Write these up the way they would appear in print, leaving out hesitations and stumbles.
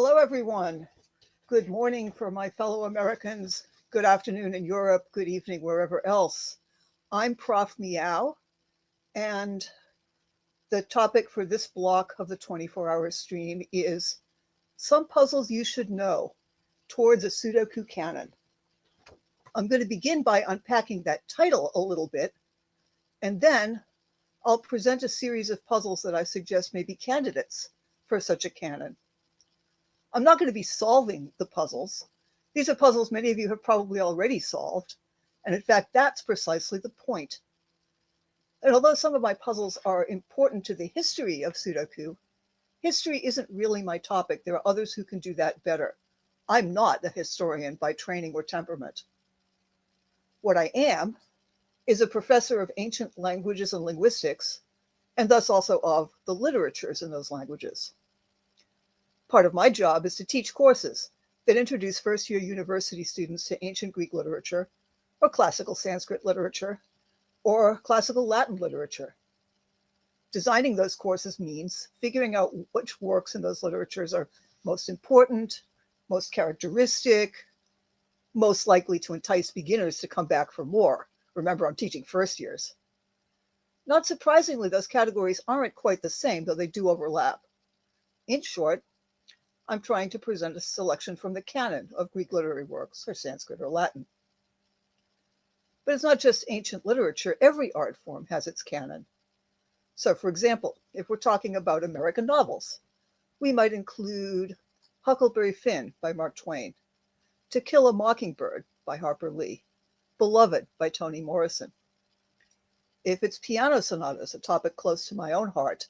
Hello, everyone. Good morning for my fellow Americans. Good afternoon in Europe. Good evening wherever else. I'm ProfMeow, and the topic for this block of the 24-hour stream is some puzzles you should know towards a Sudoku canon. I'm going to begin by unpacking that title a little bit, and then I'll present a series of puzzles that I suggest may be candidates for such a canon. I'm not going to be solving the puzzles. These are puzzles many of you have probably already solved. And in fact, that's precisely the point. And although some of my puzzles are important to the history of Sudoku, history isn't really my topic. There are others who can do that better. I'm not a historian by training or temperament. What I am is a professor of ancient languages and linguistics, and thus also of the literatures in those languages. Part of my job is to teach courses that introduce first-year university students to ancient Greek literature, or classical Sanskrit literature, or classical Latin literature. Designing those courses means figuring out which works in those literatures are most important, most characteristic, most likely to entice beginners to come back for more. Remember, I'm teaching first years. Not surprisingly, those categories aren't quite the same, though they do overlap. In short, I'm trying to present a selection from the canon of Greek literary works, or Sanskrit or Latin. But it's not just ancient literature. Every art form has its canon. So, for example, if we're talking about American novels, we might include Huckleberry Finn by Mark Twain, To Kill a Mockingbird by Harper Lee, Beloved by Toni Morrison. If it's piano sonatas, a topic close to my own heart,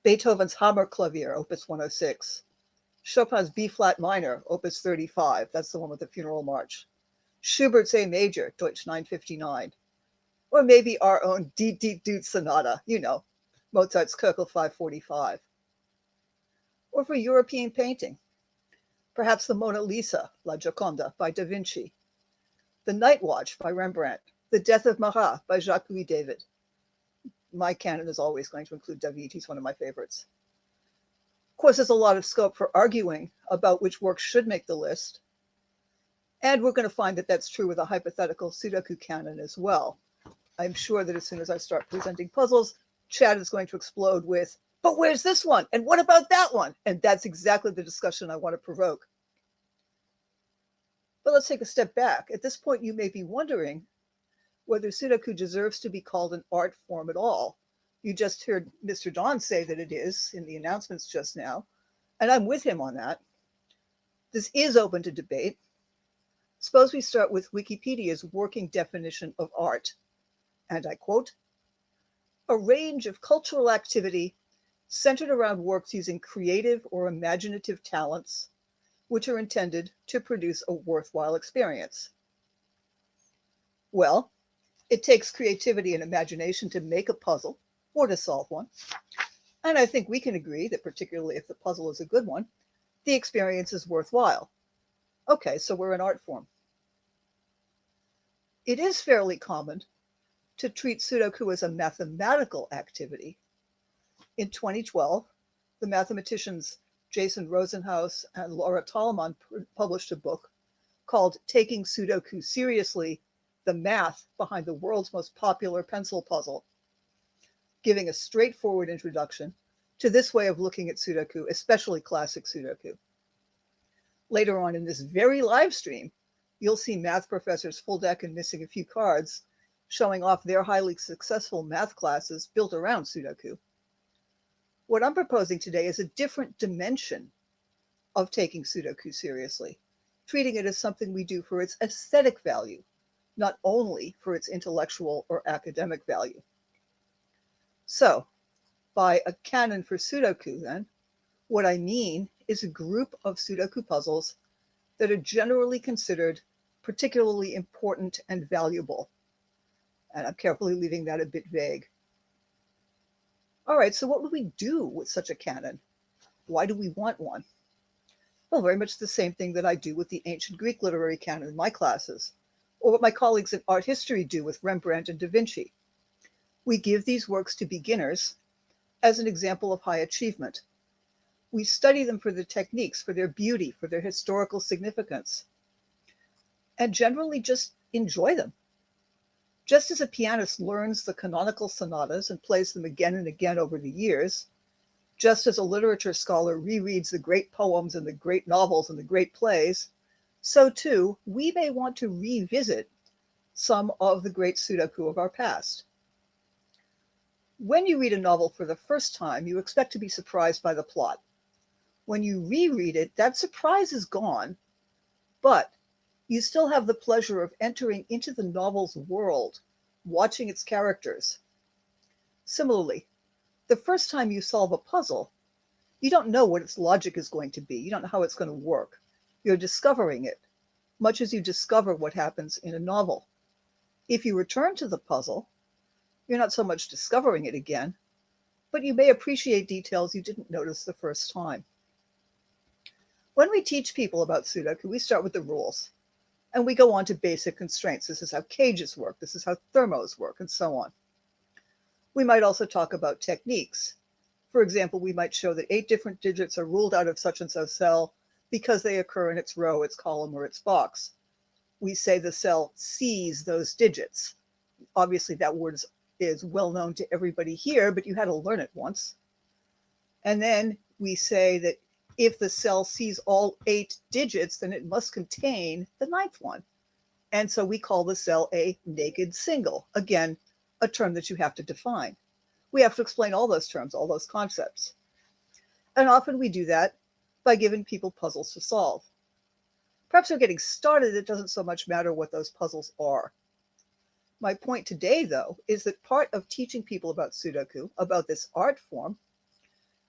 Beethoven's Hammerklavier, Opus 106, Chopin's B-flat minor, Opus 35, that's the one with the funeral march, Schubert's A major, Deutsch 959, or maybe our own Deet Deet Doot sonata, Mozart's Köchel 545. Or for European painting, perhaps the Mona Lisa, La Gioconda by Da Vinci, The Night Watch by Rembrandt, The Death of Marat by Jacques-Louis David. My canon is always going to include David, he's one of my favorites. Of course, there's a lot of scope for arguing about which works should make the list. And we're going to find that that's true with a hypothetical Sudoku canon as well. I'm sure that as soon as I start presenting puzzles, chat is going to explode with, but where's this one? And what about that one? And that's exactly the discussion I want to provoke. But let's take a step back. At this point, you may be wondering whether Sudoku deserves to be called an art form at all. You just heard Mr. Don say that it is in the announcements just now, and I'm with him on that. This is open to debate. Suppose we start with Wikipedia's working definition of art, and I quote, "A range of cultural activity centered around works using creative or imaginative talents, which are intended to produce a worthwhile experience." Well, it takes creativity and imagination to make a puzzle or to solve one. And I think we can agree that particularly if the puzzle is a good one, the experience is worthwhile. Okay, so we're an art form. It is fairly common to treat Sudoku as a mathematical activity. In 2012, the mathematicians Jason Rosenhaus and Laura Tallman published a book called Taking Sudoku Seriously, the Math Behind the World's Most Popular Pencil Puzzle, giving a straightforward introduction to this way of looking at Sudoku, especially classic Sudoku. Later on in this very live stream, you'll see math professors full deck and missing a few cards showing off their highly successful math classes built around Sudoku. What I'm proposing today is a different dimension of taking Sudoku seriously, treating it as something we do for its aesthetic value, not only for its intellectual or academic value. So, by a canon for Sudoku, then, what I mean is a group of Sudoku puzzles that are generally considered particularly important and valuable. And I'm carefully leaving that a bit vague. All right, so what would we do with such a canon? Why do we want one? Well, very much the same thing that I do with the ancient Greek literary canon in my classes, or what my colleagues in art history do with Rembrandt and Da Vinci. We give these works to beginners as an example of high achievement. We study them for their techniques, for their beauty, for their historical significance, and generally just enjoy them. Just as a pianist learns the canonical sonatas and plays them again and again over the years, just as a literature scholar rereads the great poems and the great novels and the great plays, so too we may want to revisit some of the great Sudoku of our past. When you read a novel for the first time, you expect to be surprised by the plot. When you reread it, that surprise is gone, but you still have the pleasure of entering into the novel's world, watching its characters. Similarly, the first time you solve a puzzle, you don't know what its logic is going to be. You don't know how it's going to work. You're discovering it, much as you discover what happens in a novel. If you return to the puzzle, you're not so much discovering it again, but you may appreciate details you didn't notice the first time. When we teach people about Sudoku, we start with the rules, and we go on to basic constraints. This is how cages work, this is how thermos work, and so on. We might also talk about techniques. For example, we might show that 8 different digits are ruled out of such and so cell because they occur in its row, its column, or its box. We say the cell sees those digits. Obviously, that word is well known to everybody here, but you had to learn it once. And then we say that if the cell sees all 8 digits, then it must contain the 9th one. And so we call the cell a naked single. Again, a term that you have to define. We have to explain all those terms, all those concepts. And often we do that by giving people puzzles to solve. Perhaps we're getting started, it doesn't so much matter what those puzzles are. My point today, though, is that part of teaching people about Sudoku, about this art form,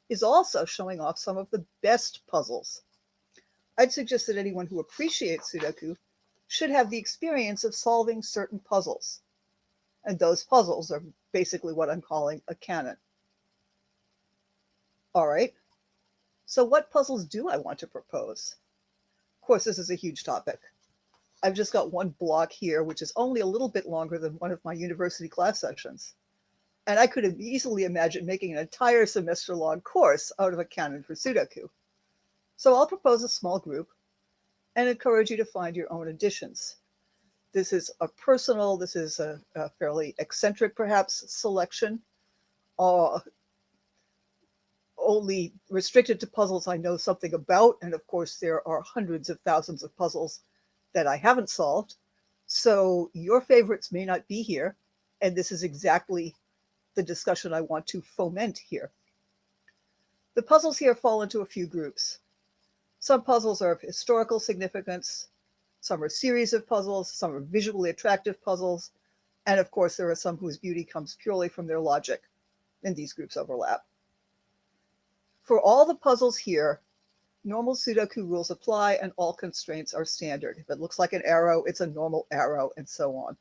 is also showing off some of the best puzzles. I'd suggest that anyone who appreciates Sudoku should have the experience of solving certain puzzles. And those puzzles are basically what I'm calling a canon. All right, so what puzzles do I want to propose? Of course, this is a huge topic. I've just got one block here, which is only a little bit longer than one of my university class sessions. And I could have easily imagined making an entire semester-long course out of a canon for Sudoku. So I'll propose a small group and encourage you to find your own additions. This is a fairly eccentric, perhaps, selection, only restricted to puzzles I know something about. And of course, there are hundreds of thousands of puzzles that I haven't solved. So your favorites may not be here. And this is exactly the discussion I want to foment here. The puzzles here fall into a few groups. Some puzzles are of historical significance. Some are series of puzzles. Some are visually attractive puzzles. And of course, there are some whose beauty comes purely from their logic. And these groups overlap. For all the puzzles here, normal Sudoku rules apply and all constraints are standard. If it looks like an arrow, it's a normal arrow, and so on.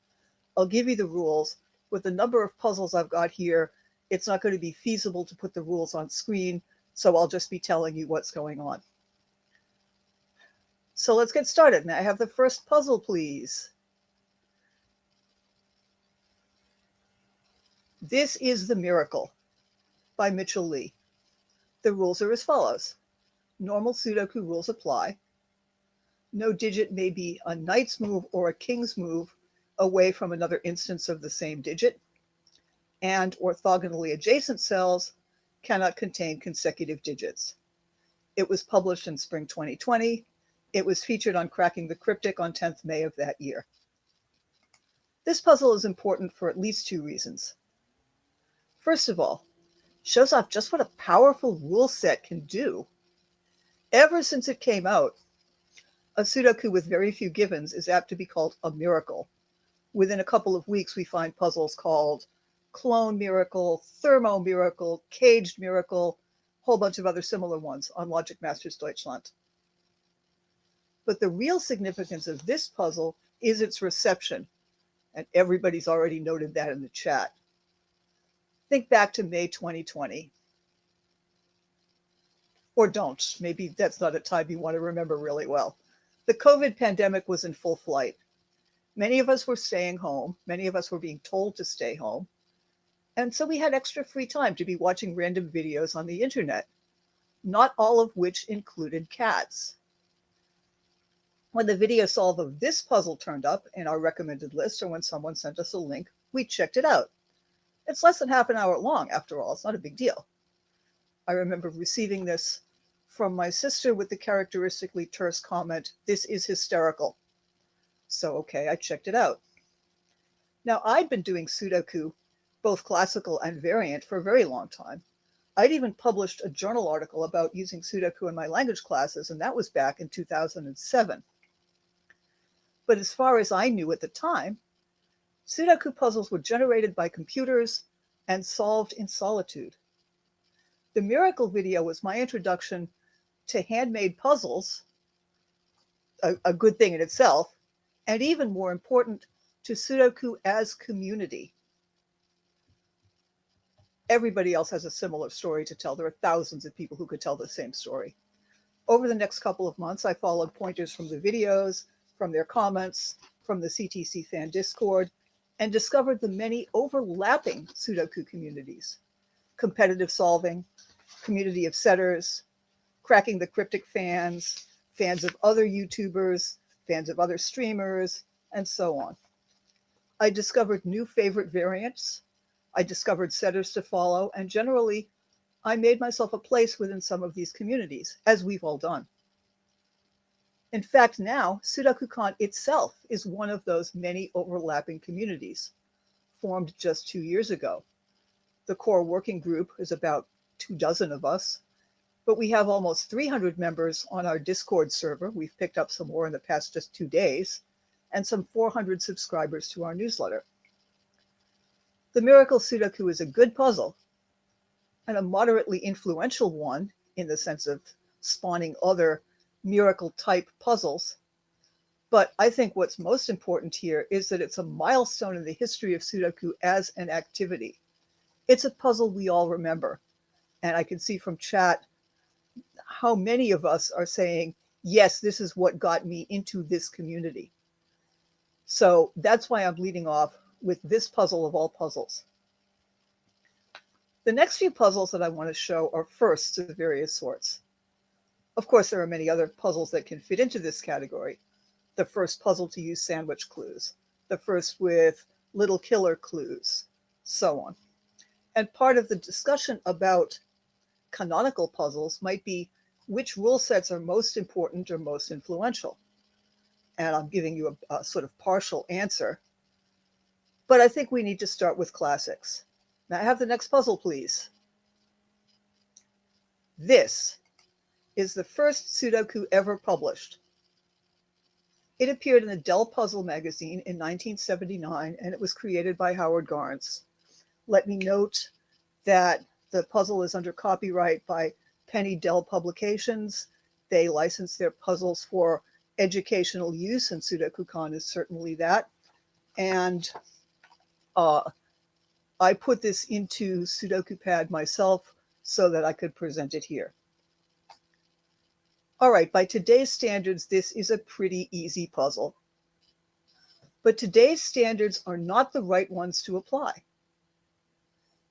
I'll give you the rules. With the number of puzzles I've got here, it's not going to be feasible to put the rules on screen, so I'll just be telling you what's going on. So let's get started. May I have the first puzzle, please? This is The Miracle by Mitchell Lee. The rules are as follows. Normal Sudoku rules apply. No digit may be a knight's move or a king's move away from another instance of the same digit. And orthogonally adjacent cells cannot contain consecutive digits. It was published in spring 2020. It was featured on Cracking the Cryptic on 10th May of that year. This puzzle is important for at least 2 reasons. First of all, shows off just what a powerful rule set can do. Ever since it came out, a Sudoku with very few givens is apt to be called a miracle. Within a couple of weeks, we find puzzles called Clone Miracle, Thermo Miracle, Caged Miracle, a whole bunch of other similar ones on Logic Masters Deutschland. But the real significance of this puzzle is its reception, and everybody's already noted that in the chat. Think back to May 2020. Or don't. Maybe that's not a time you want to remember really well. The COVID pandemic was in full flight. Many of us were staying home. Many of us were being told to stay home. And so we had extra free time to be watching random videos on the internet. not all of which included cats. When the video solve of this puzzle turned up in our recommended list, or when someone sent us a link, we checked it out. It's less than half an hour long, after all. It's not a big deal. I remember receiving this from my sister with the characteristically terse comment, "This is hysterical." So, okay, I checked it out. Now, I'd been doing Sudoku, both classical and variant, for a very long time. I'd even published a journal article about using Sudoku in my language classes, and that was back in 2007. But as far as I knew at the time, Sudoku puzzles were generated by computers and solved in solitude. The miracle video was my introduction to handmade puzzles, a good thing in itself, and even more important, to Sudoku as community. Everybody else has a similar story to tell. There are thousands of people who could tell the same story. Over the next couple of months, I followed pointers from the videos, from their comments, from the CTC fan Discord, and discovered the many overlapping Sudoku communities: competitive solving, community of setters, cracking the cryptic fans, fans of other YouTubers, fans of other streamers, and so on. I discovered new favorite variants. I discovered setters to follow, and generally, I made myself a place within some of these communities, as we've all done. In fact, now, SudokuCon itself is one of those many overlapping communities, formed just 2 years ago. The core working group is about 24 of us, but we have almost 300 members on our Discord server. We've picked up some more in the past just 2 days, and some 400 subscribers to our newsletter. The Miracle Sudoku is a good puzzle, and a moderately influential one in the sense of spawning other miracle-type puzzles. But I think what's most important here is that it's a milestone in the history of Sudoku as an activity. It's a puzzle we all remember, and I can see from chat how many of us are saying, yes, this is what got me into this community. So that's why I'm leading off with this puzzle of all puzzles. The next few puzzles that I want to show are firsts of various sorts. Of course, there are many other puzzles that can fit into this category. The first puzzle to use sandwich clues, the first with little killer clues, so on. And part of the discussion about canonical puzzles might be which rule sets are most important or most influential. And I'm giving you a sort of partial answer. But I think we need to start with classics. Now, have the next puzzle, please. This is the first Sudoku ever published. It appeared in the Dell Puzzle magazine in 1979, and it was created by Howard Garnes. Let me note that the puzzle is under copyright by Penny Dell Publications. They license their puzzles for educational use, and SudokuCon is certainly that. And I put this into SudokuPad myself so that I could present it here. All right, by today's standards, this is a pretty easy puzzle. But today's standards are not the right ones to apply.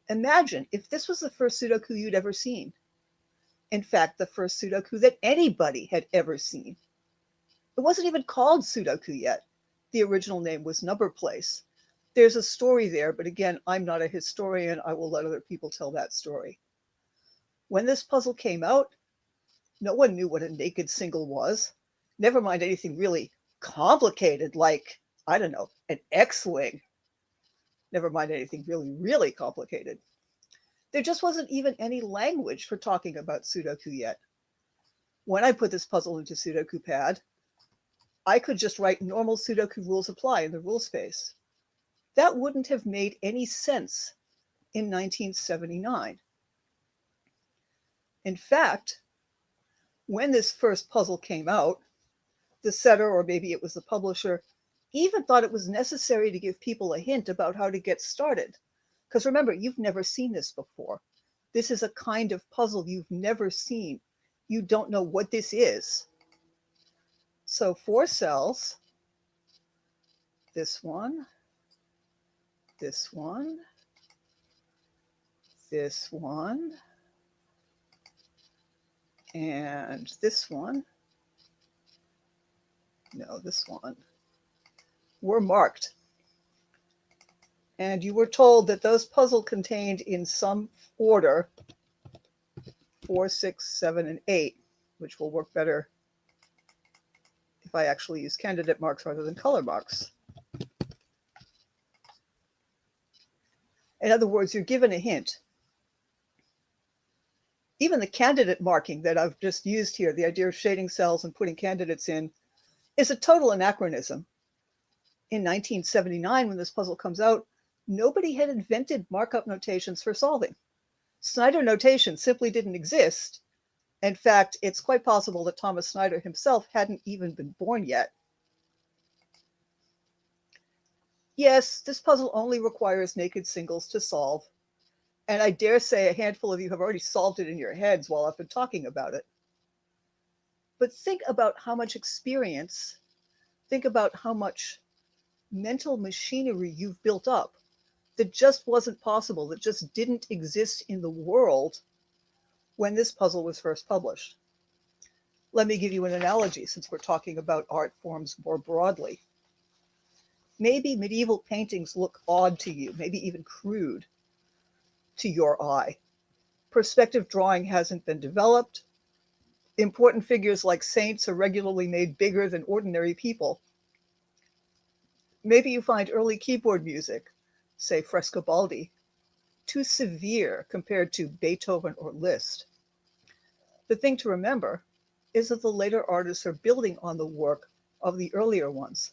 Imagine if this was the first Sudoku you'd ever seen. In fact, the first Sudoku that anybody had ever seen. It wasn't even called Sudoku yet. The original name was Number Place. There's a story there, but again, I'm not a historian. I will let other people tell that story. When this puzzle came out, no one knew what a naked single was. Never mind anything really complicated like, I don't know, an X-wing. Never mind anything really, really complicated. There just wasn't even any language for talking about Sudoku yet. When I put this puzzle into SudokuPad, I could just write normal Sudoku rules apply in the rule space. That wouldn't have made any sense in 1979. In fact, when this first puzzle came out, the setter, or maybe it was the publisher, even thought it was necessary to give people a hint about how to get started. Because remember, you've never seen this before. This is a kind of puzzle you've never seen. You don't know what this is. So 4 cells, this one, this one, this one, And this one, no, this one, were marked. And you were told that those puzzles contained in some order 4, 6, 7, and 8, which will work better if I actually use candidate marks rather than color marks. In other words, you're given a hint. Even the candidate marking that I've just used here, the idea of shading cells and putting candidates in, is a total anachronism. In 1979, when this puzzle comes out, nobody had invented markup notations for solving. Snyder notation simply didn't exist. In fact, it's quite possible that Thomas Snyder himself hadn't even been born yet. Yes, this puzzle only requires naked singles to solve, and I dare say a handful of you have already solved it in your heads while I've been talking about it. But think about how much experience, think about how much mental machinery you've built up that just wasn't possible, that just didn't exist in the world when this puzzle was first published. Let me give you an analogy since we're talking about art forms more broadly. Maybe medieval paintings look odd to you, maybe even crude to your eye. Perspective drawing hasn't been developed. Important figures like saints are regularly made bigger than ordinary people. Maybe you find early keyboard music, say Frescobaldi, too severe compared to Beethoven or Liszt. The thing to remember is that the later artists are building on the work of the earlier ones.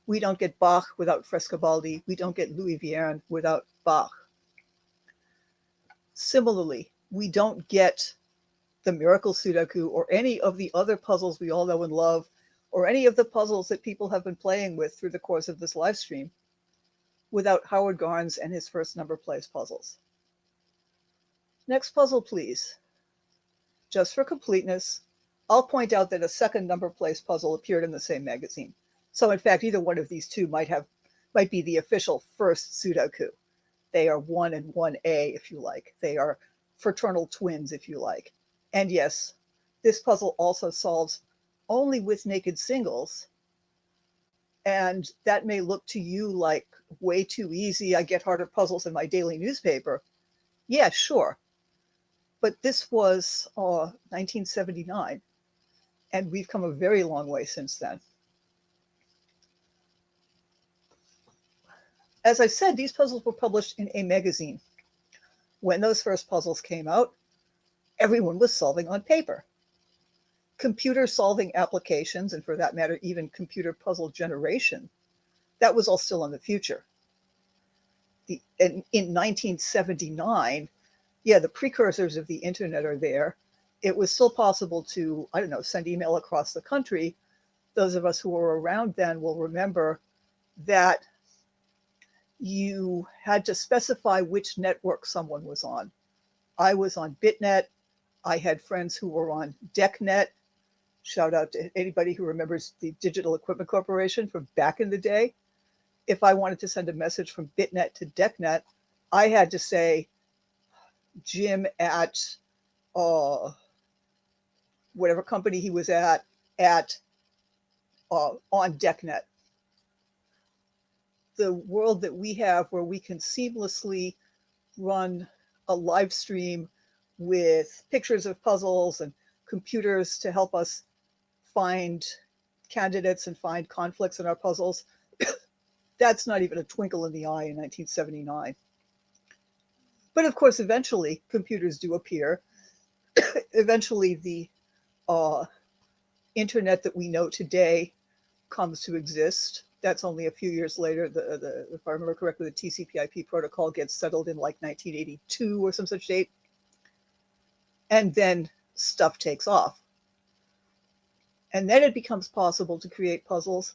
We don't get Bach without Frescobaldi. We don't get Louis Vierne without Bach. Similarly, we don't get the Miracle Sudoku or any of the other puzzles we all know and love, or any of the puzzles that people have been playing with through the course of this live stream without Howard Garnes and his first number place puzzles. Next puzzle, please. Just for completeness, I'll point out that a second number place puzzle appeared in the same magazine. So in fact, either one of these two might be the official first Sudoku. They are 1 and 1A, if you like. They are fraternal twins, if you like. And yes, this puzzle also solves only with naked singles. And that may look to you like way too easy. I get harder puzzles in my daily newspaper. Yeah, sure. But this was 1979, and we've come a very long way since then. As I said, these puzzles were published in a magazine. When those first puzzles came out, everyone was solving on paper. Computer solving applications, and for that matter, even computer puzzle generation, that was all still in the future. In 1979, yeah, the precursors of the internet are there. It was still possible to, send email across the country. Those of us who were around then will remember that you had to specify which network someone was on. I was on BitNet. I had friends who were on DECnet. Shout out to anybody who remembers the Digital Equipment Corporation from back in the day. If I wanted to send a message from BitNet to DECnet, I had to say Jim at whatever company he was at on DECnet. The world that we have where we can seamlessly run a live stream with pictures of puzzles and computers to help us find candidates and find conflicts in our puzzles, that's not even a twinkle in the eye in 1979. But of course, eventually, computers do appear. Eventually, the internet that we know today comes to exist. That's only a few years later. If I remember correctly, the TCP/IP protocol gets settled in like 1982 or some such date. And then stuff takes off. And then it becomes possible to create puzzles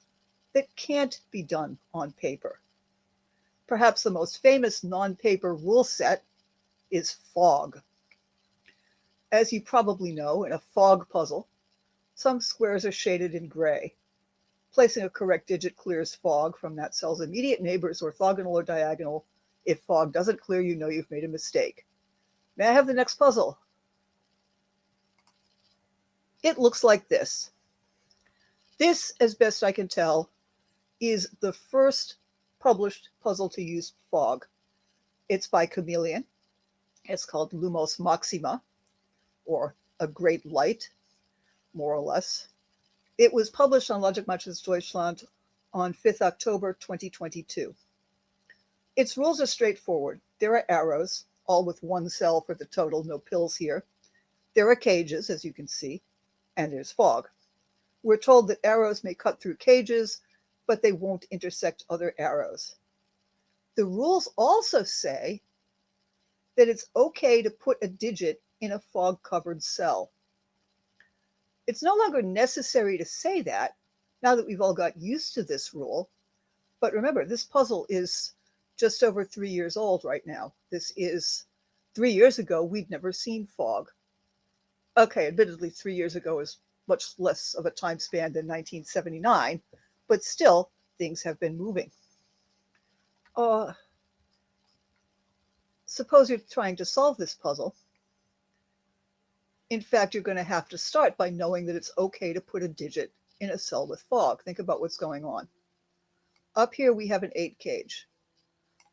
that can't be done on paper. Perhaps the most famous non-paper rule set is fog. As you probably know, in a fog puzzle, some squares are shaded in gray. Placing a correct digit clears fog from that cell's immediate neighbors, orthogonal or diagonal. If fog doesn't clear, you know you've made a mistake. May I have the next puzzle? It looks like this. This, as best I can tell, is the first published puzzle to use fog. It's by Chameleon. It's called Lumos Maxima, or A Great Light, more or less. It was published on Logic Matches Deutschland on 5th October 2022. Its rules are straightforward. There are arrows, all with one cell for the total, no pills here. There are cages, as you can see, and there's fog. We're told that arrows may cut through cages, but they won't intersect other arrows. The rules also say that it's okay to put a digit in a fog-covered cell. It's no longer necessary to say that, now that we've all got used to this rule. But remember, this puzzle is just over 3 years old right now. This is 3 years ago, we'd never seen fog. Okay, admittedly, 3 years ago is much less of a time span than 1979, but still, things have been moving. Suppose you're trying to solve this puzzle. In fact, you're going to have to start by knowing that it's okay to put a digit in a cell with fog. Think about what's going on. Up here, we have an 8 cage.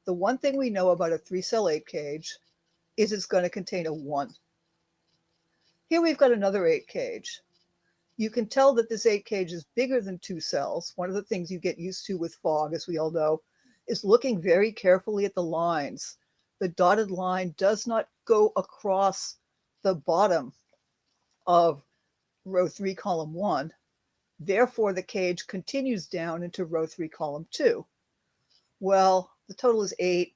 The one thing we know about a 3-cell 8 cage is it's going to contain a 1. Here we've got another 8 cage. You can tell that this 8 cage is bigger than 2 cells. One of the things you get used to with fog, as we all know, is looking very carefully at the lines. The dotted line does not go across the bottom of row 3, column 1. Therefore, the cage continues down into row 3, column 2. Well, the total is 8.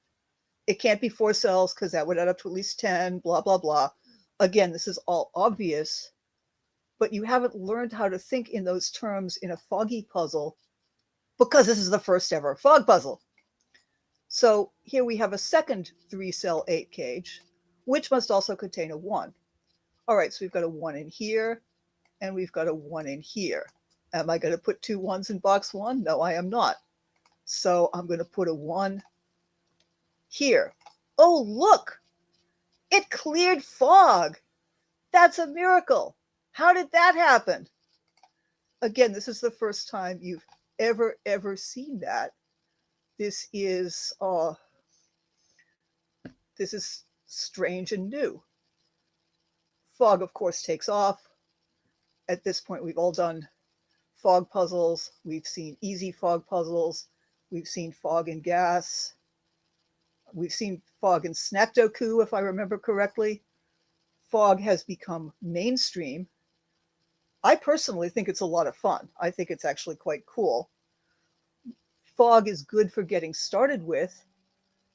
It can't be 4 cells because that would add up to at least 10, blah, blah, blah. Again, this is all obvious, but you haven't learned how to think in those terms in a foggy puzzle because this is the first ever fog puzzle. So here we have a second 3-cell 8 cage, which must also contain a 1. All right, so we've got a 1 in here, and we've got a 1 in here. Am I going to put 2 1s in box 1? No, I am not. So I'm going to put a 1 here. Oh, look! It cleared fog! That's a miracle! How did that happen? Again, this is the first time you've ever seen that. This is strange and new. Fog, of course, takes off. At this point, we've all done fog puzzles. We've seen easy fog puzzles. We've seen fog and gas. We've seen fog and Sudoku, if I remember correctly. Fog has become mainstream. I personally think it's a lot of fun. I think it's actually quite cool. Fog is good for getting started with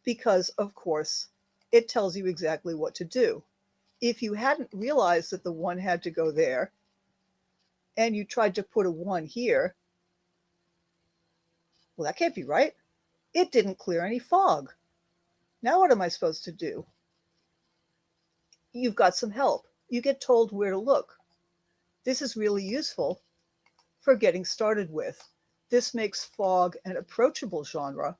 because, of course, it tells you exactly what to do. If you hadn't realized that the 1 had to go there, and you tried to put a 1 here, well, that can't be right. It didn't clear any fog. Now what am I supposed to do? You've got some help. You get told where to look. This is really useful for getting started with. This makes fog an approachable genre.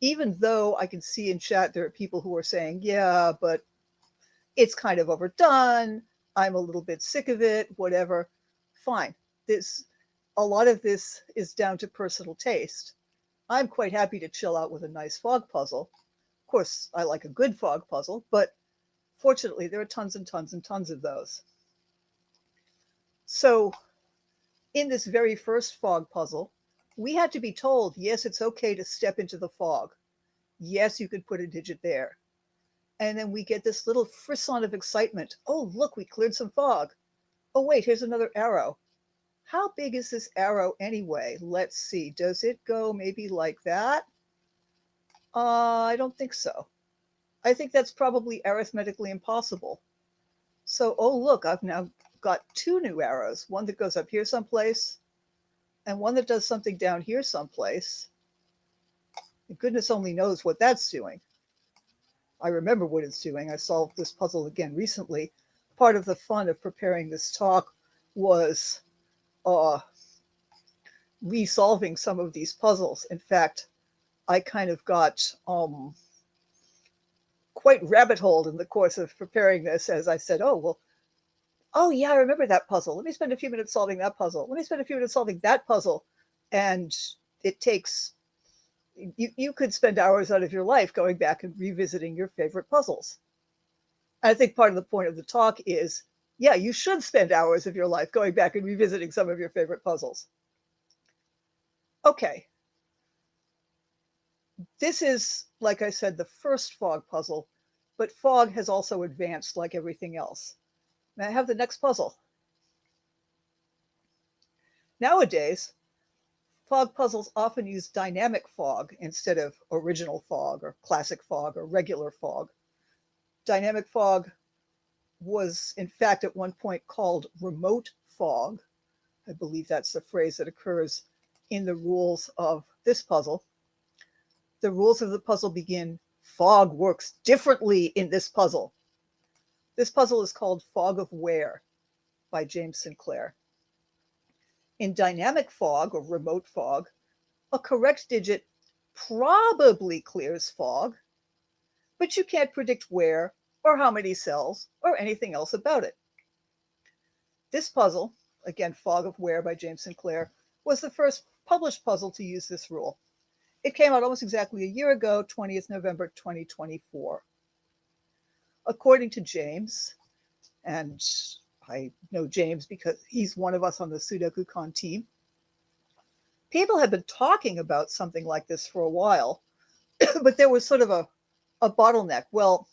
Even though I can see in chat there are people who are saying, yeah, but it's kind of overdone. I'm a little bit sick of it, whatever. Fine. A lot of this is down to personal taste. I'm quite happy to chill out with a nice fog puzzle. Of course, I like a good fog puzzle, but fortunately, there are tons and tons and tons of those. So in this very first fog puzzle, we had to be told, yes, it's okay to step into the fog. Yes, you could put a digit there. And then we get this little frisson of excitement. Oh, look, we cleared some fog. Oh, wait, here's another arrow. How big is this arrow anyway? Let's see. Does it go maybe like that? I don't think so. I think that's probably arithmetically impossible. So, oh, look, I've now got 2 new arrows. One that goes up here someplace, and one that does something down here someplace. And goodness only knows what that's doing. I remember what it's doing. I solved this puzzle again recently. Part of the fun of preparing this talk was resolving some of these puzzles. In fact, I kind of got quite rabbit-holed in the course of preparing this, as I said, oh, well, oh yeah, I remember that puzzle. Let me spend a few minutes solving that puzzle. Let me spend a few minutes solving that puzzle. And it takes, you could spend hours out of your life going back and revisiting your favorite puzzles. I think part of the point of the talk is, yeah, you should spend hours of your life going back and revisiting some of your favorite puzzles. Okay. This is, like I said, the first fog puzzle, but fog has also advanced like everything else. May I have the next puzzle? Nowadays, fog puzzles often use dynamic fog instead of original fog or classic fog or regular fog. Dynamic fog was, in fact, at one point called remote fog. I believe that's the phrase that occurs in the rules of this puzzle. The rules of the puzzle begin, fog works differently in this puzzle. This puzzle is called Fog of Where by James Sinclair. In dynamic fog or remote fog, a correct digit probably clears fog, but you can't predict where or how many cells or anything else about it. This puzzle, again, Fog of Where by James Sinclair, was the first published puzzle to use this rule. It came out almost exactly a year ago, 20th November 2024. According to James, and I know James because he's one of us on the SudokuCon team, people had been talking about something like this for a while, but there was sort of a bottleneck. Well,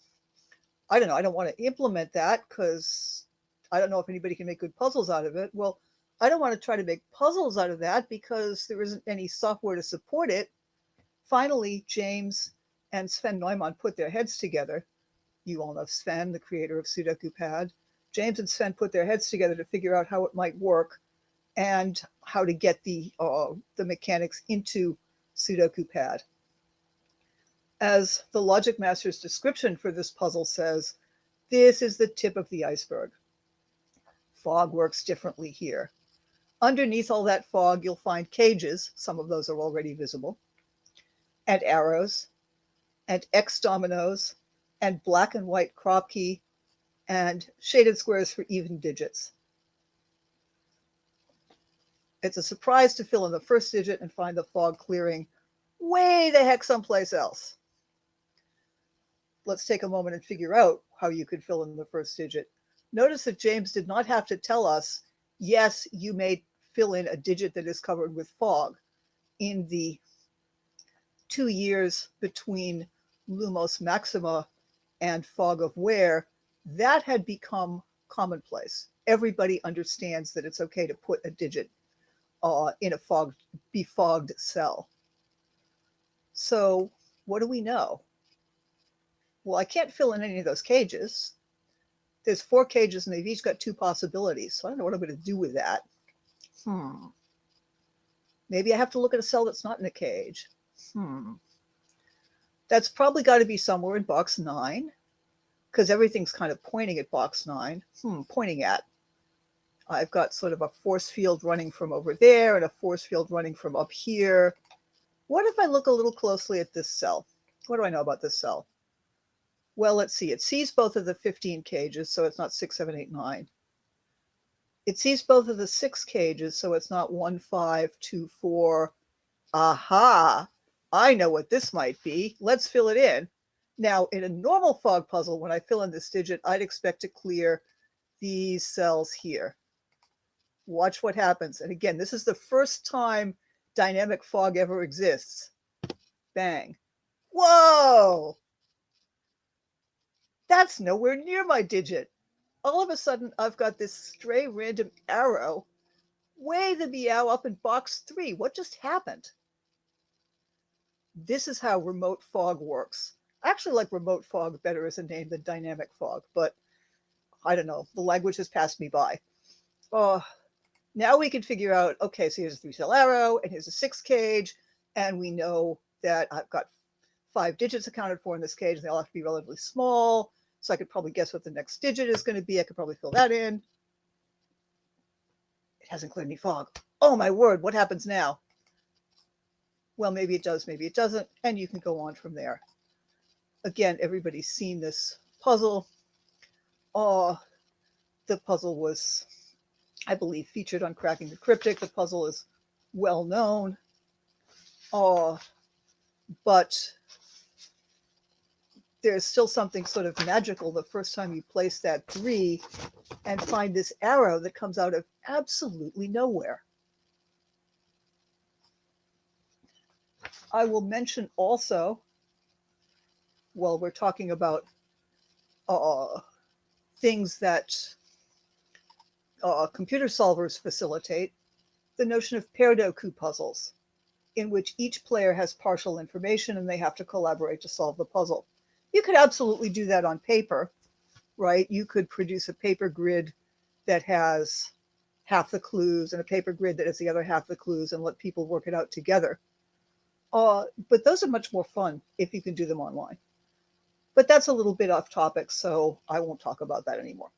I don't know. I don't want to implement that because I don't know if anybody can make good puzzles out of it. Well, I don't want to try to make puzzles out of that because there isn't any software to support it. Finally, James and Sven Neumann put their heads together. You all know Sven, the creator of Sudoku Pad. James and Sven put their heads together to figure out how it might work and how to get the mechanics into Sudoku Pad. As the Logic Master's description for this puzzle says, this is the tip of the iceberg. Fog works differently here. Underneath all that fog, you'll find cages. Some of those are already visible. And arrows, and X dominoes, and black and white crop key, and shaded squares for even digits. It's a surprise to fill in the first digit and find the fog clearing way the heck someplace else. Let's take a moment and figure out how you could fill in the first digit. Notice that James did not have to tell us, yes, you may fill in a digit that is covered with fog. In the 2 years between Lumos Maxima and Fog of Where, that had become commonplace. Everybody understands that it's okay to put a digit in a befogged cell. So what do we know? Well, I can't fill in any of those cages. There's 4 cages and they've each got 2 possibilities. So I don't know what I'm going to do with that. Maybe I have to look at a cell that's not in a cage. That's probably got to be somewhere in box 9 because everything's kind of pointing at box 9. Pointing at. I've got sort of a force field running from over there and a force field running from up here. What if I look a little closely at this cell? What do I know about this cell? Well, let's see. It sees both of the 15 cages, so it's not 6, 7, 8, 9. It sees both of the 6 cages, so it's not 1, 5, 2, 4. Aha! I know what this might be. Let's fill it in. Now, in a normal fog puzzle, when I fill in this digit, I'd expect to clear these cells here. Watch what happens. And again, this is the first time dynamic fog ever exists. Bang. Whoa! That's nowhere near my digit. All of a sudden, I've got this stray random arrow way the meow up in box 3. What just happened? This is how remote fog works. I actually like remote fog better as a name than dynamic fog, but I don't know. The language has passed me by. Now we can figure out, okay, so here's a 3-cell arrow and here's a 6 cage, and we know that I've got 5 digits accounted for in this cage. They all have to be relatively small, so I could probably guess what the next digit is going to be. I could probably fill that in. It hasn't cleared any fog. Oh my word, what happens now? Well, maybe it does, maybe it doesn't, and you can go on from there. Again, everybody's seen this puzzle. The puzzle was, I believe, featured on Cracking the Cryptic. The puzzle is well known. But there's still something sort of magical the first time you place that 3 and find this arrow that comes out of absolutely nowhere. I will mention also, while we're talking about things that computer solvers facilitate, the notion of Sudoku puzzles, in which each player has partial information and they have to collaborate to solve the puzzle. You could absolutely do that on paper, right? You could produce a paper grid that has half the clues and a paper grid that has the other half of the clues and let people work it out together. But those are much more fun if you can do them online. But that's a little bit off topic, so I won't talk about that anymore.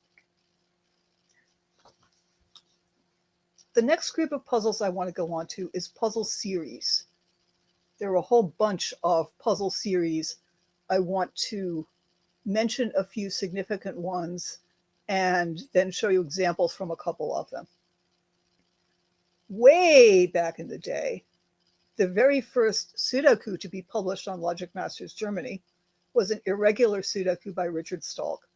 The next group of puzzles I want to go on to is puzzle series. There are a whole bunch of puzzle series. I want to mention a few significant ones and then show you examples from a couple of them. Way back in the day, the very first Sudoku to be published on Logic Masters Germany was an irregular Sudoku by Richard Stalk.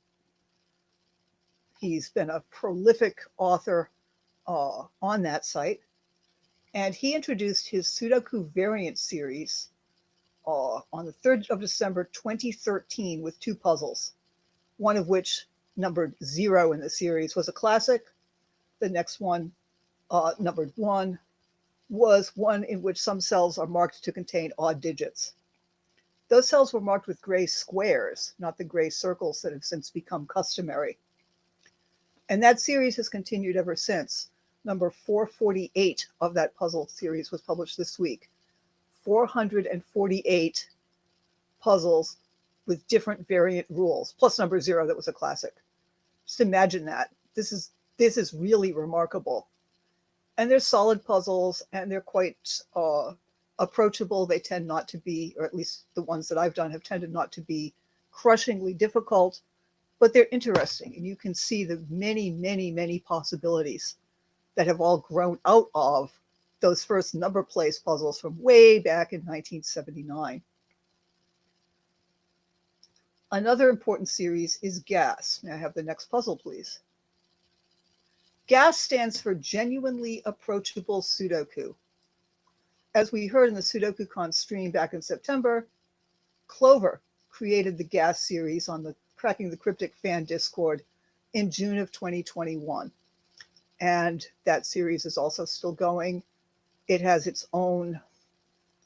He's been a prolific author on that site, and he introduced his Sudoku variant series on the 3rd of December 2013 with 2 puzzles, one of which, numbered 0 in the series, was a classic. The next one, numbered 1, was one in which some cells are marked to contain odd digits. Those cells were marked with gray squares, not the gray circles that have since become customary. And that series has continued ever since. Number 448 of that puzzle series was published this week. 448 puzzles with different variant rules, plus number 0 that was a classic. Just imagine that. This is really remarkable. And they're solid puzzles, and they're quite approachable. They tend not to be, or at least the ones that I've done have tended not to be crushingly difficult, but they're interesting. And you can see the many, many, many possibilities that have all grown out of those first number place puzzles from way back in 1979. Another important series is GAS. May I have the next puzzle, please? GAS stands for Genuinely Approachable Sudoku. As we heard in the SudokuCon stream back in September, Clover created the GAS series on the Cracking the Cryptic fan Discord in June of 2021. And that series is also still going. It has its own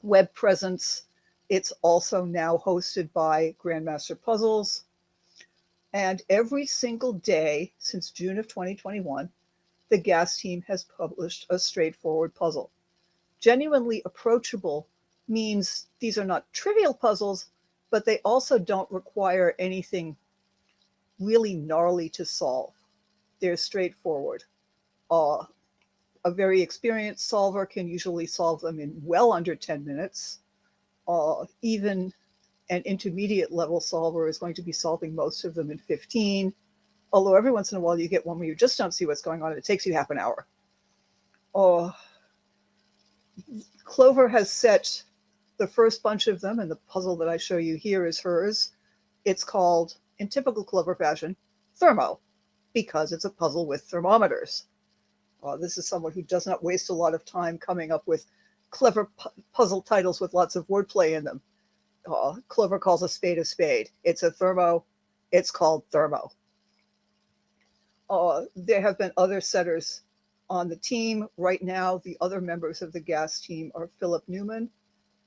web presence. It's also now hosted by Grandmaster Puzzles. And every single day since June of 2021, the GAS team has published a straightforward puzzle. Genuinely approachable means these are not trivial puzzles, but they also don't require anything really gnarly to solve. They're straightforward. A very experienced solver can usually solve them in well under 10 minutes. Even an intermediate level solver is going to be solving most of them in 15, although every once in a while you get one where you just don't see what's going on and it takes you half an hour. Clover has set the first bunch of them, and the puzzle that I show you here is hers. It's called, in typical Clover fashion, Thermo, because it's a puzzle with thermometers. This is someone who does not waste a lot of time coming up with clever puzzle titles with lots of wordplay in them. Clover calls a spade a spade. It's a thermo. It's called Thermo. There have been other setters on the team. Right now, the other members of the GAS team are Philip Newman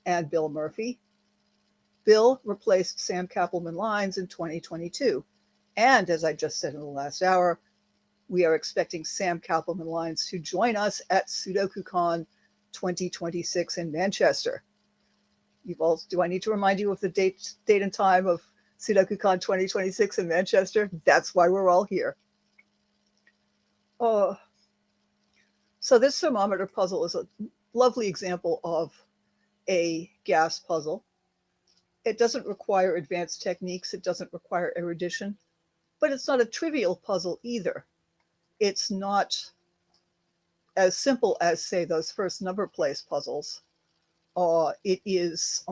and Bill Murphy. Bill replaced Sam Kappelman-Lyons in 2022. And as I just said in the last hour, we are expecting Sam Kappelman-Lyons to join us at SudokuCon 2026 in Manchester. Do I need to remind you of the date and time of SudokuCon 2026 in Manchester? That's why we're all here. So this thermometer puzzle is a lovely example of a GAS puzzle. It doesn't require advanced techniques. It doesn't require erudition, but it's not a trivial puzzle either. it's not as simple as, say, those first number place puzzles. It is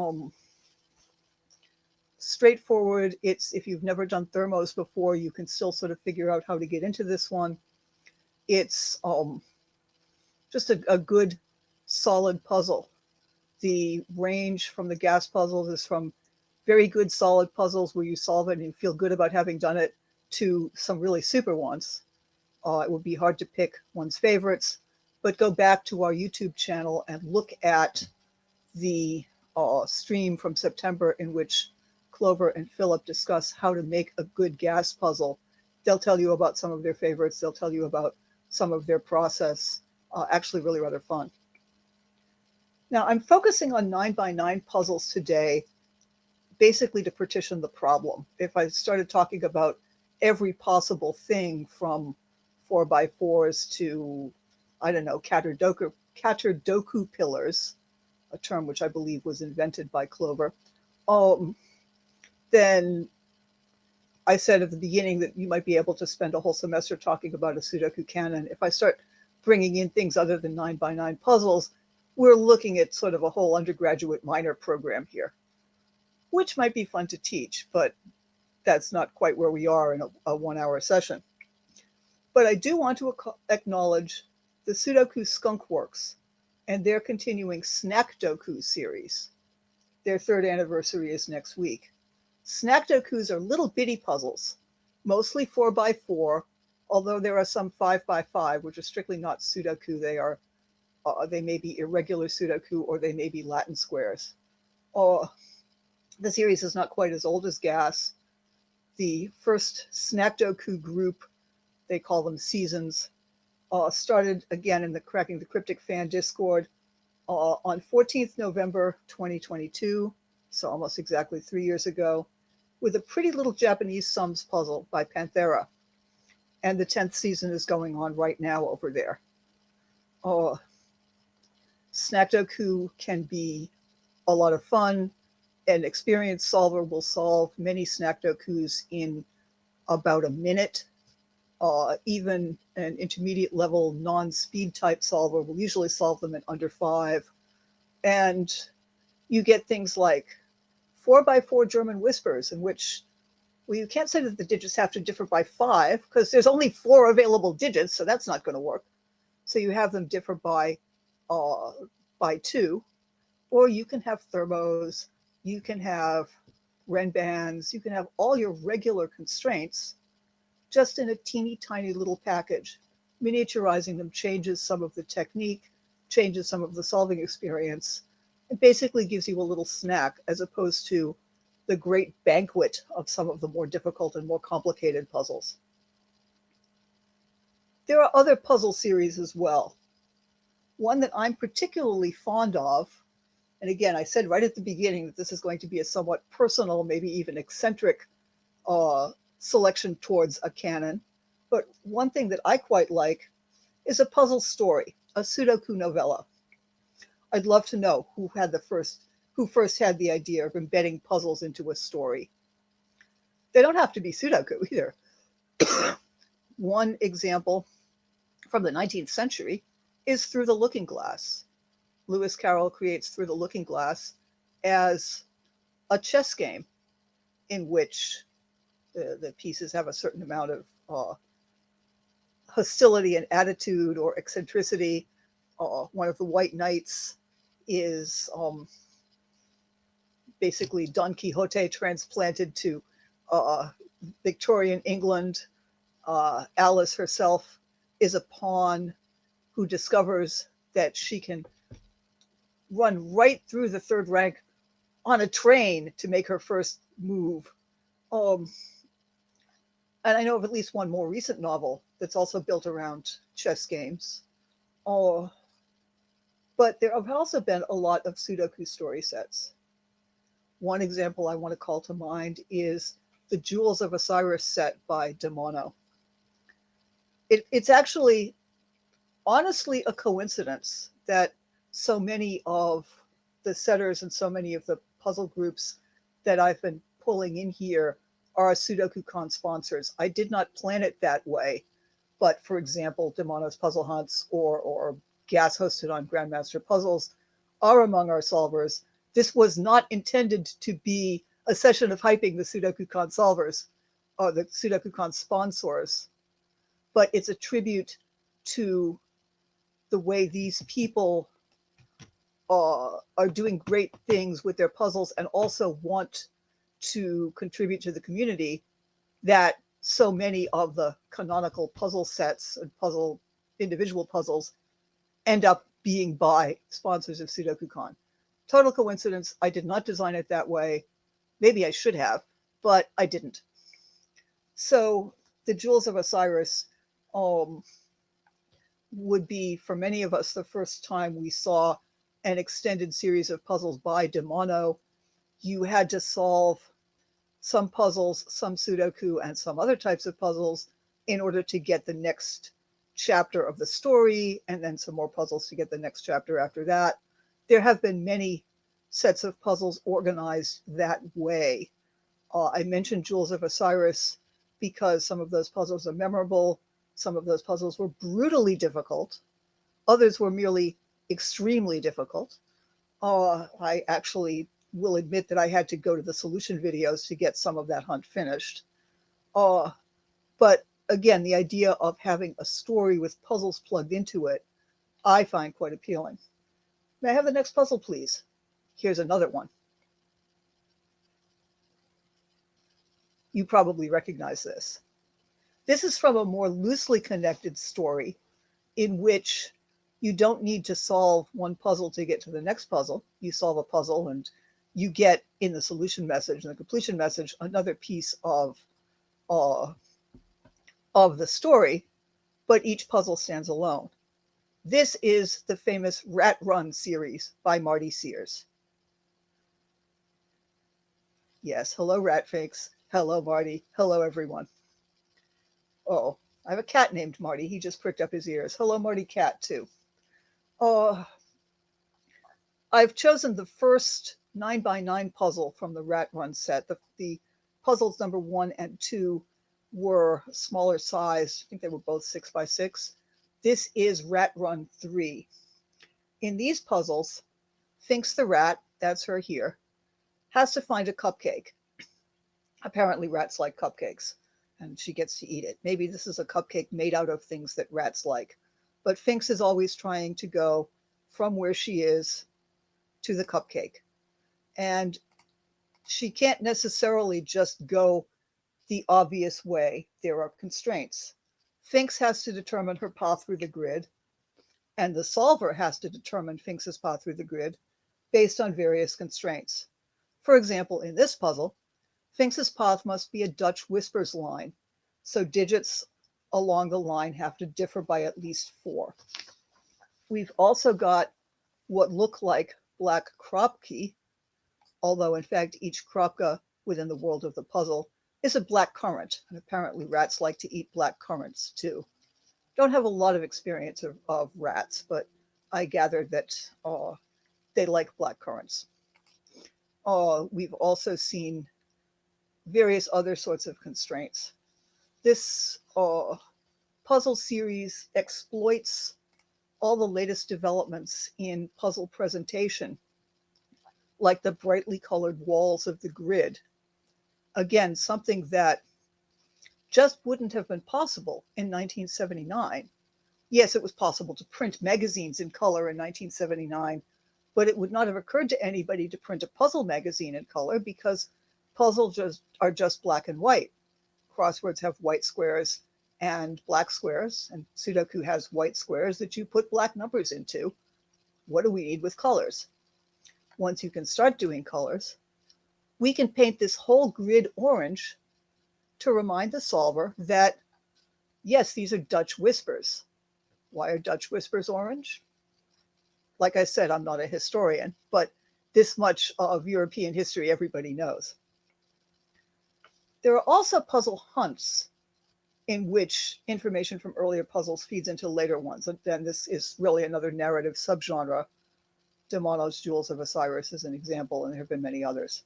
straightforward. It's, if you've never done thermos before, you can still sort of figure out how to get into this one. It's just a good, solid puzzle. The range from the gas puzzles is from very good, solid puzzles where you solve it and you feel good about having done it, to some really super ones. It would be hard to pick one's favorites, but go back to our YouTube channel and look at the stream from September in which Clover and Philip discuss how to make a good gas puzzle. They'll tell you about some of their favorites. They'll tell you about some of their process. Actually really rather fun. Now I'm focusing on 9x9 puzzles today, basically to partition the problem. If I started talking about every possible thing from 4x4s to, I don't know, Katerdoku pillars, a term which I believe was invented by Clover, then I said at the beginning that you might be able to spend a whole semester talking about a Sudoku canon. If I start bringing in things other than 9x9 puzzles, we're looking at sort of a whole undergraduate minor program here, which might be fun to teach, but that's not quite where we are in a 1-hour session. But I do want to acknowledge the Sudoku Skunk Works and their continuing Snack Doku series. Their 3rd anniversary is next week. Snack Dokus are little bitty puzzles, mostly 4x4, although there are some 5x5, which are strictly not Sudoku. They may be irregular Sudoku, or they may be Latin squares. The series is not quite as old as Gas. The first Snack Doku group, they call them Seasons, started again in the Cracking the Cryptic fan Discord on 14th November 2022, so almost exactly 3 years ago, with a pretty little Japanese sums puzzle by Panthera. And the 10th season is going on right now over there. Snack Doku can be a lot of fun. An experienced solver will solve many Snack Dokus in about a minute. Even an intermediate level non-speed type solver will usually solve them in under 5. And you get things like 4x4 German whispers, in which, well, you can't say that the digits have to differ by 5 because there's only 4 available digits, so that's not going to work. So you have them differ by 2, or you can have thermos, you can have Renbans, you can have all your regular constraints just in a teeny tiny little package. Miniaturizing them changes some of the technique, changes some of the solving experience. It basically gives you a little snack, as opposed to the great banquet of some of the more difficult and more complicated puzzles. There are other puzzle series as well. One that I'm particularly fond of, and again, I said right at the beginning that this is going to be a somewhat personal, maybe even eccentric selection towards a canon, but one thing that I quite like is a puzzle story, a Sudoku novella. I'd love to know who first had the idea of embedding puzzles into a story. They don't have to be Sudoku either. One example from the 19th century is Through the Looking Glass. Lewis Carroll creates Through the Looking Glass as a chess game in which the pieces have a certain amount of hostility and attitude or eccentricity. One of the white knights is basically Don Quixote transplanted to Victorian England. Alice herself is a pawn who discovers that she can run right through the 3rd rank on a train to make her first move. And I know of at least one more recent novel that's also built around chess games. But there have also been a lot of Sudoku story sets. One example I want to call to mind is the Jewels of Osiris set by Demono. It's actually, honestly, a coincidence that so many of the setters and so many of the puzzle groups that I've been pulling in here are SudokuCon sponsors. I did not plan it that way, But for example, Demono's Puzzle Hunts or Gas hosted on Grandmaster Puzzles are among our solvers. This was not intended to be a session of hyping the SudokuCon solvers or the SudokuCon sponsors, but it's a tribute to the way these people are doing great things with their puzzles and also want to contribute to the community, that so many of the canonical puzzle sets and individual puzzles end up being by sponsors of SudokuCon. Total coincidence. I did not design it that way. Maybe I should have, but I didn't. So the Jewels of Osiris would be, for many of us, the first time we saw an extended series of puzzles by Demono. You had to solve some puzzles, some Sudoku, and some other types of puzzles in order to get the next chapter of the story, and then some more puzzles to get the next chapter after that. There have been many sets of puzzles organized that way. I mentioned Jewels of Osiris because some of those puzzles are memorable. Some of those puzzles were brutally difficult. Others were merely extremely difficult. I actually will admit that I had to go to the solution videos to get some of that hunt finished. But again, the idea of having a story with puzzles plugged into it, I find quite appealing. May I have the next puzzle, please? Here's another one. You probably recognize this. This is from a more loosely connected story in which you don't need to solve one puzzle to get to the next puzzle. You solve a puzzle and you get in the solution message and the completion message another piece of the story, but each puzzle stands alone. This is the famous Rat Run series by Marty Sears. Yes, hello, Rat Fakes. Hello, Marty. Hello, everyone. Oh, I have a cat named Marty. He just pricked up his ears. Hello, Marty Cat, too. I've chosen the first 9x9 puzzle from the Rat Run set. The puzzles number 1 and 2 were smaller size. I think they were both 6x6. This is Rat Run 3. In these puzzles, Finks the rat, that's her here, has to find a cupcake. Apparently rats like cupcakes, and she gets to eat it. Maybe this is a cupcake made out of things that rats like. But Finks is always trying to go from where she is to the cupcake. And she can't necessarily just go the obvious way. There are constraints. Finks has to determine her path through the grid, and the solver has to determine Finks's path through the grid based on various constraints. For example, in this puzzle, Finks's path must be a Dutch whispers line, so digits along the line have to differ by at least 4. We've also got what look like black kropke, although in fact each kropka within the world of the puzzle is a black currant, and apparently rats like to eat black currants too. Don't have a lot of experience of rats, but I gathered that they like black currants. We've also seen various other sorts of constraints. This puzzle series exploits all the latest developments in puzzle presentation, like the brightly colored walls of the grid. Again, something that just wouldn't have been possible in 1979. Yes, it was possible to print magazines in color in 1979, but it would not have occurred to anybody to print a puzzle magazine in color because puzzles are just black and white. Crosswords have white squares and black squares, and Sudoku has white squares that you put black numbers into. What do we need with colors? Once you can start doing colors, we can paint this whole grid orange to remind the solver that, yes, these are Dutch whispers. Why are Dutch whispers orange? Like I said, I'm not a historian, but this much of European history everybody knows. There are also puzzle hunts in which information from earlier puzzles feeds into later ones. And then this is really another narrative subgenre. Demono's Jewels of Osiris is an example, and there have been many others.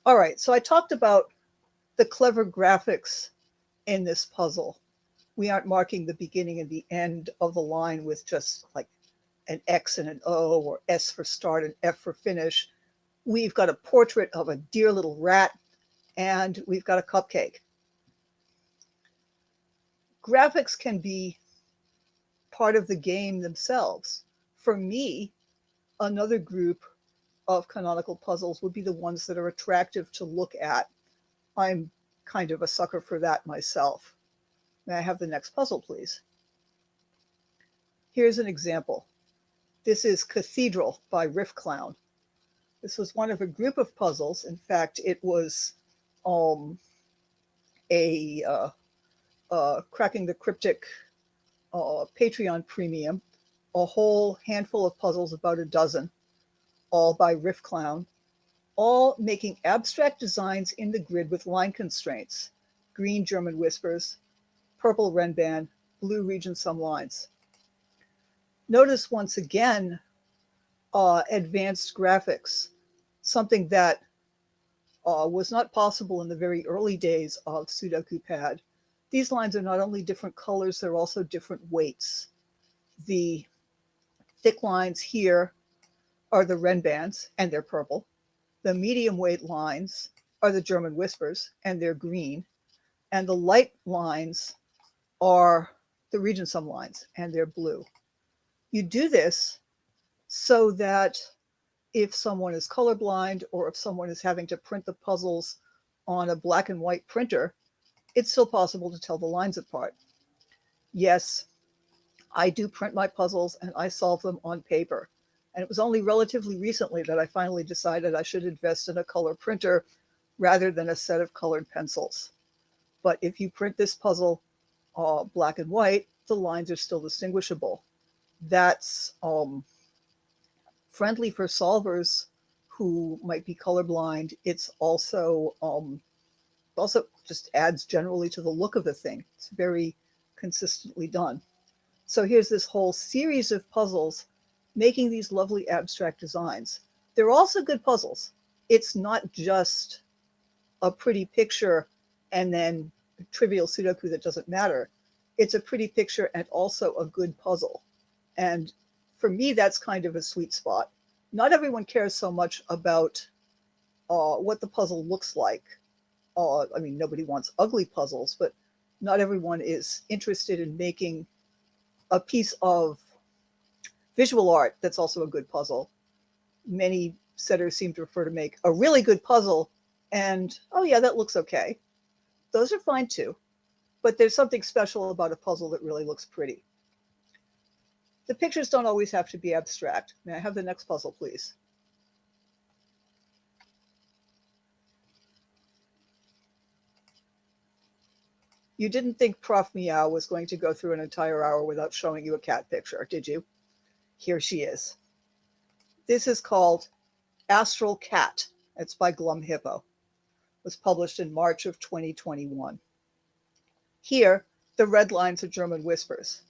All right, so I talked about the clever graphics in this puzzle. We aren't marking the beginning and the end of the line with just like an X and an O, or S for start and F for finish. We've got a portrait of a dear little rat, and we've got a cupcake. Graphics can be part of the game themselves. For me, another group of canonical puzzles would be the ones that are attractive to look at. I'm kind of a sucker for that myself. May I have the next puzzle, please? Here's an example. This is Cathedral by Riff Clown. This was one of a group of puzzles. In fact, it was Cracking the Cryptic Patreon premium, a whole handful of puzzles, about a dozen, all by Riff Clown, all making abstract designs in the grid with line constraints: green German whispers, purple Renban, blue region sum lines. Notice once again advanced graphics, something that was not possible in the very early days of Sudoku Pad. These lines are not only different colors, they're also different weights. The thick lines here are the Renbans, and they're purple. The medium weight lines are the German whispers, and they're green. And the light lines are the region sum lines, and they're blue. You do this so that if someone is colorblind, or if someone is having to print the puzzles on a black and white printer, it's still possible to tell the lines apart. Yes, I do print my puzzles and I solve them on paper. And it was only relatively recently that I finally decided I should invest in a color printer rather than a set of colored pencils. But if you print this puzzle black and white, the lines are still distinguishable. That's friendly for solvers who might be colorblind. It's also just adds generally to the look of the thing. It's very consistently done. So here's this whole series of puzzles making these lovely abstract designs. They're also good puzzles. It's not just a pretty picture and then trivial Sudoku that doesn't matter. It's a pretty picture and also a good puzzle. And for me, that's kind of a sweet spot. Not everyone cares so much about what the puzzle looks like. I mean, nobody wants ugly puzzles, but not everyone is interested in making a piece of visual art that's also a good puzzle. Many setters seem to prefer to make a really good puzzle and, oh yeah, that looks okay. Those are fine too, but there's something special about a puzzle that really looks pretty. The pictures don't always have to be abstract. May I have the next puzzle, please? You didn't think ProfMeow was going to go through an entire hour without showing you a cat picture, did you? Here she is. This is called Astral Cat. It's by Glum Hippo. It was published in March of 2021. Here, the red lines are German whispers.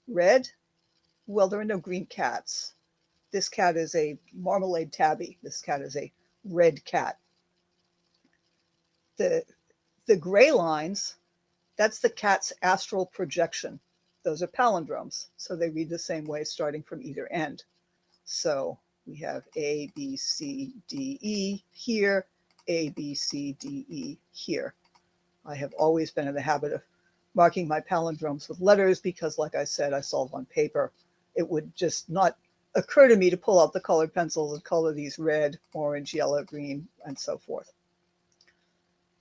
Red? Well, there are no green cats. This cat is a marmalade tabby. This cat is a red cat. The gray lines, that's the cat's astral projection. Those are palindromes, so they read the same way starting from either end. So we have A, B, C, D, E here, A, B, C, D, E here. I have always been in the habit of marking my palindromes with letters because, like I said, I solve on paper. It would just not occur to me to pull out the colored pencils and color these red, orange, yellow, green, and so forth.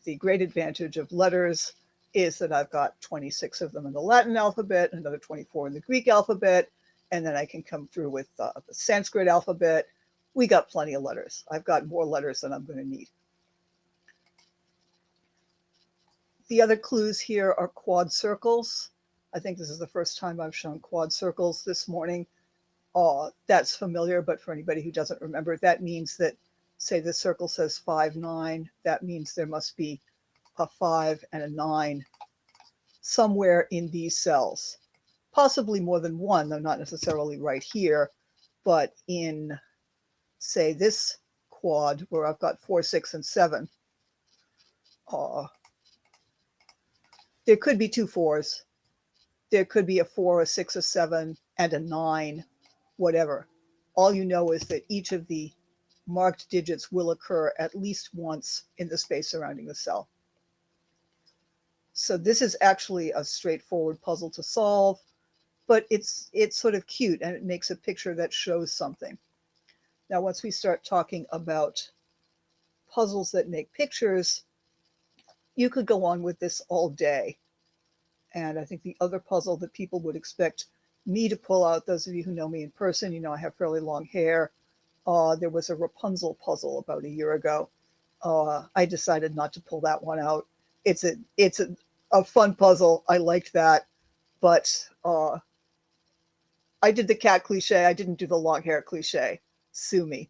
The great advantage of letters is that I've got 26 of them in the Latin alphabet, another 24 in the Greek alphabet, and then I can come through with the Sanskrit alphabet. We got plenty of letters. I've got more letters than I'm going to need. The other clues here are quad circles. I think this is the first time I've shown quad circles this morning. That's familiar, but for anybody who doesn't remember, that means that, say the circle says 5, 9, that means there must be a 5 and a 9 somewhere in these cells. Possibly more than one, though not necessarily right here, but in, say, this quad where I've got 4, 6, and 7, there could be 2 4s. There could be a 4, a 6, a 7, and a 9, whatever. All you know is that each of the marked digits will occur at least once in the space surrounding the cell. So this is actually a straightforward puzzle to solve, but it's sort of cute and it makes a picture that shows something. Now, once we start talking about puzzles that make pictures, you could go on with this all day. And I think the other puzzle that people would expect me to pull out, those of you who know me in person, you know I have fairly long hair. There was a Rapunzel puzzle about a year ago. I decided not to pull that one out. It's a fun puzzle. I liked that, but I did the cat cliche. I didn't do the long hair cliche. Sue me.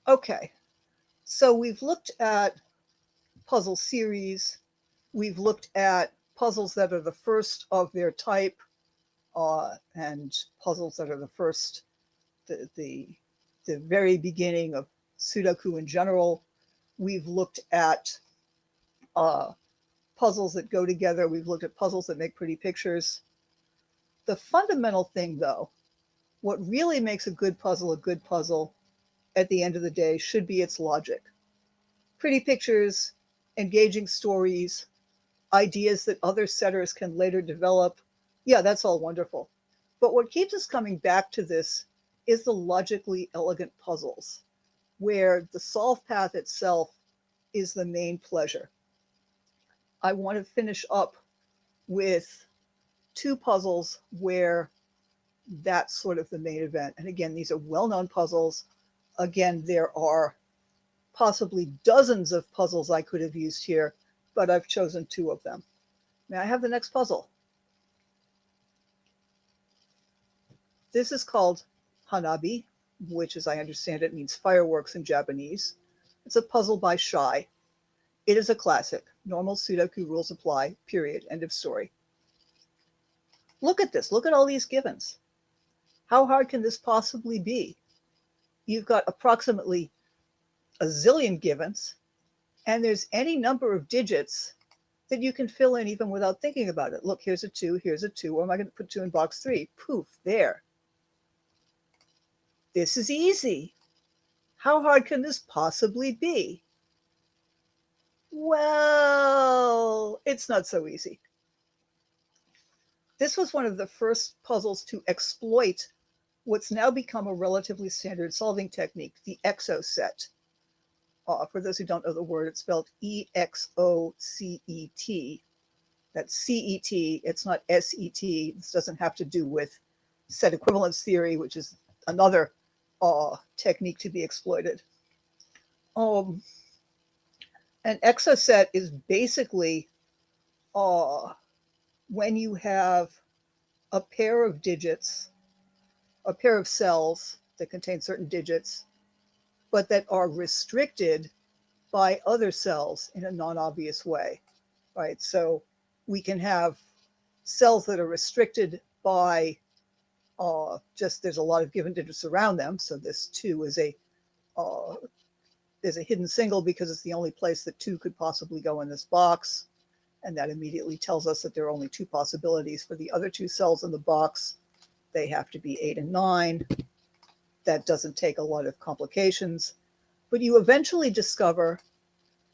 Okay, so we've looked at puzzle series. We've looked at puzzles that are the first of their type, and puzzles that are the first, the very beginning of Sudoku in general. We've looked at puzzles that go together. We've looked at puzzles that make pretty pictures. The fundamental thing, though, what really makes a good puzzle at the end of the day should be its logic. Pretty pictures, engaging stories, ideas that other setters can later develop. Yeah, that's all wonderful. But what keeps us coming back to this is the logically elegant puzzles, where the solve path itself is the main pleasure. I want to finish up with two puzzles where that's sort of the main event. And again, these are well-known puzzles. Again, there are possibly dozens of puzzles I could have used here, but I've chosen two of them. May I have the next puzzle? This is called Hanabi, which, as I understand it, means fireworks in Japanese. It's a puzzle by Shai. It is a classic. Normal Sudoku rules apply, period. End of story. Look at this. Look at all these givens. How hard can this possibly be? You've got approximately a zillion givens, and there's any number of digits that you can fill in even without thinking about it. Look, here's a 2, here's a 2. Or am I going to put 2 in box 3? Poof, there. This is easy. How hard can this possibly be? Well, it's not so easy. This was one of the first puzzles to exploit what's now become a relatively standard solving technique, the EXO set. For those who don't know the word, it's spelled E-X-O-C-E-T. That's C-E-T. It's not S-E-T. This doesn't have to do with set equivalence theory, which is another technique to be exploited. An EXO set is basically when you have a pair of digits, a pair of cells that contain certain digits, but that are restricted by other cells in a non-obvious way, right? So we can have cells that are restricted by just there's a lot of given digits around them. So this 2 is a hidden single because it's the only place that 2 could possibly go in this box. And that immediately tells us that there are only 2 possibilities for the other 2 cells in the box. They have to be 8 and 9. That doesn't take a lot of complications. But you eventually discover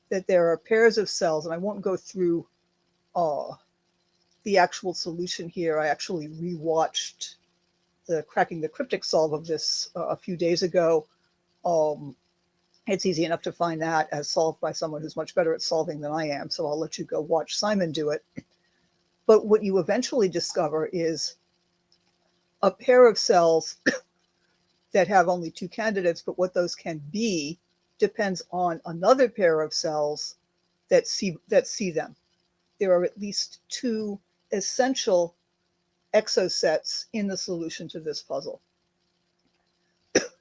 that there are pairs of cells, and I won't go through the actual solution here. I actually rewatched the Cracking the Cryptic solve of this a few days ago. It's easy enough to find that as solved by someone who's much better at solving than I am, so I'll let you go watch Simon do it. But what you eventually discover is a pair of cells that have only 2 candidates, but what those can be depends on another pair of cells that see them. There are at least 2 essential exosets in the solution to this puzzle.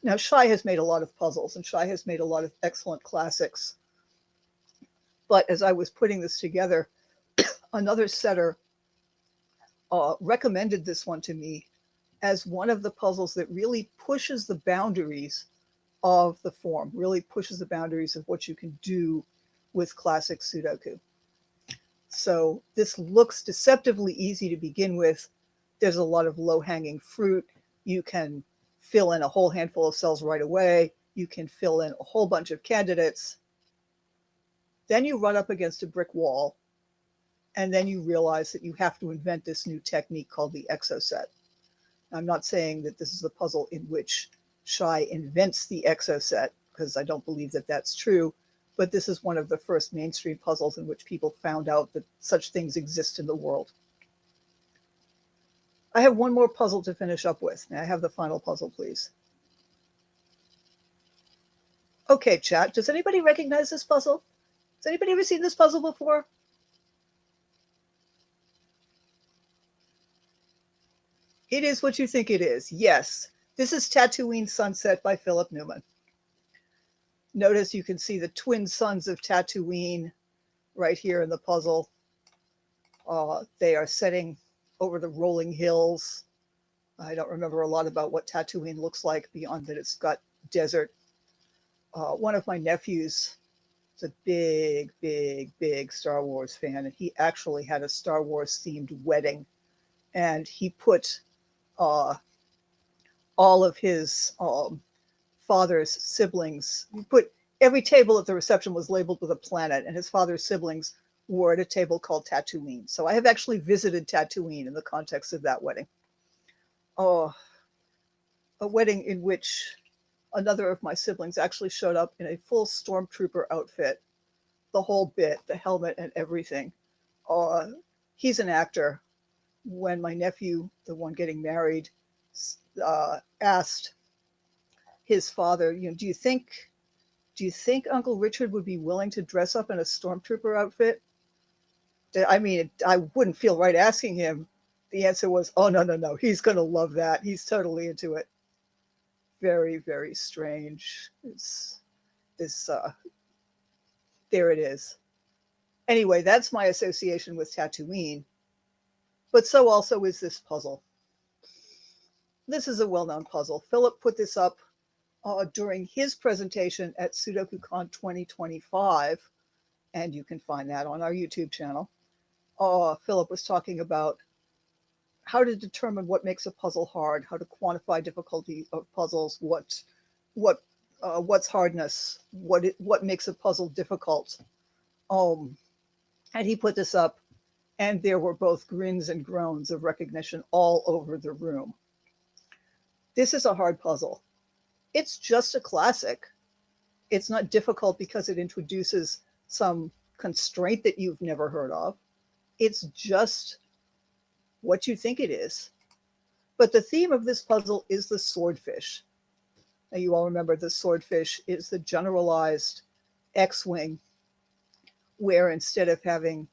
Now, Shai has made a lot of puzzles, and Shai has made a lot of excellent classics. But as I was putting this together, another setter recommended this one to me as one of the puzzles that really pushes the boundaries of the form, really pushes the boundaries of what you can do with classic Sudoku. So this looks deceptively easy to begin with. There's a lot of low-hanging fruit. You can fill in a whole handful of cells right away. You can fill in a whole bunch of candidates. Then you run up against a brick wall, and then you realize that you have to invent this new technique called the exoset. I'm not saying that this is the puzzle in which Shai invents the exoset, because I don't believe that that's true, but this is one of the first mainstream puzzles in which people found out that such things exist in the world. I have one more puzzle to finish up with. May I have the final puzzle, please? Okay, chat, does anybody recognize this puzzle? Has anybody ever seen this puzzle before? It is what you think it is. Yes, this is Tatooine Sunset by Philip Newman. Notice you can see the twin suns of Tatooine right here in the puzzle. They are setting over the rolling hills. I don't remember a lot about what Tatooine looks like beyond that it's got desert. One of my nephews is a big Star Wars fan, and he actually had a Star Wars themed wedding, and he put all of his father's siblings, he put every table at the reception was labeled with a planet, and his father's siblings were at a table called Tatooine. So I have actually visited Tatooine in the context of that wedding. A wedding in which another of my siblings actually showed up in a full stormtrooper outfit, the whole bit, the helmet and everything. He's an actor. When my nephew, the one getting married, asked his father, do you think Uncle Richard would be willing to dress up in a stormtrooper outfit? I mean, I wouldn't feel right asking him. The answer was, oh, no. He's going to love that. He's totally into it. Very strange. There it is. Anyway, that's my association with Tatooine. But so also is this puzzle. This is a well-known puzzle. Philip put this up during his presentation at SudokuCon 2025, and you can find that on our YouTube channel. Philip was talking about how to determine what makes a puzzle hard, how to quantify difficulty of puzzles, what's hardness, what makes a puzzle difficult. And he put this up, and there were both grins and groans of recognition all over the room. This is a hard puzzle. It's just a classic. It's not difficult because it introduces some constraint that you've never heard of. It's just what you think it is. But the theme of this puzzle is the swordfish. Now, you all remember the swordfish is the generalized X-wing, where instead of having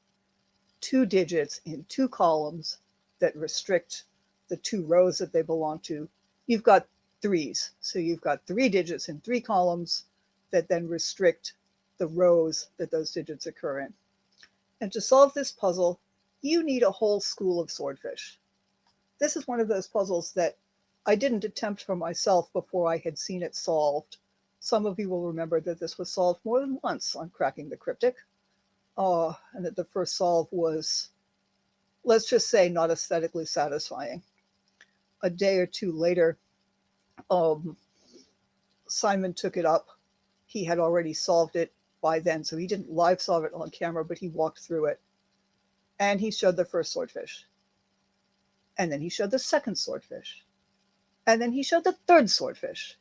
2 digits in 2 columns that restrict the 2 rows that they belong to, you've got 3s. So you've got 3 digits in 3 columns that then restrict the rows that those digits occur in. And to solve this puzzle, you need a whole school of swordfish. This is one of those puzzles that I didn't attempt for myself before I had seen it solved. Some of you will remember that this was solved more than once on Cracking the Cryptic, and that the first solve was, let's just say, not aesthetically satisfying. A day or 2 later, Simon took it up. He had already solved it by then, so he didn't live solve it on camera, but he walked through it. And he showed the first swordfish. And then he showed the second swordfish. And then he showed the third swordfish.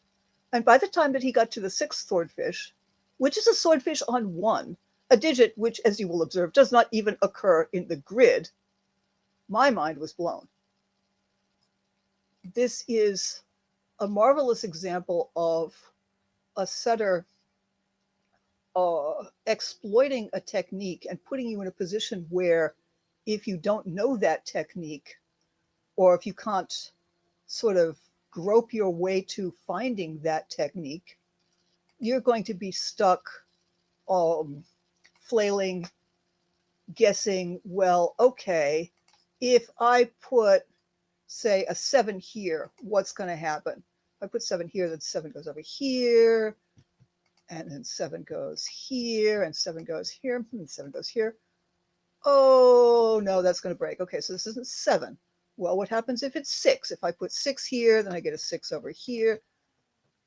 And by the time that he got to the 6th swordfish, which is a swordfish on 1, a digit which, as you will observe, does not even occur in the grid, my mind was blown. This is a marvelous example of a setter exploiting a technique and putting you in a position where if you don't know that technique, or if you can't sort of grope your way to finding that technique, you're going to be stuck flailing, guessing, well, okay, if I put, say, a 7 here, what's going to happen? If I put 7 here, then 7 goes over here, and then 7 goes here, and 7 goes here, and 7 goes here. Oh, no, that's going to break. Okay, so this isn't 7. Well, what happens if it's 6? If I put 6 here, then I get a 6 over here.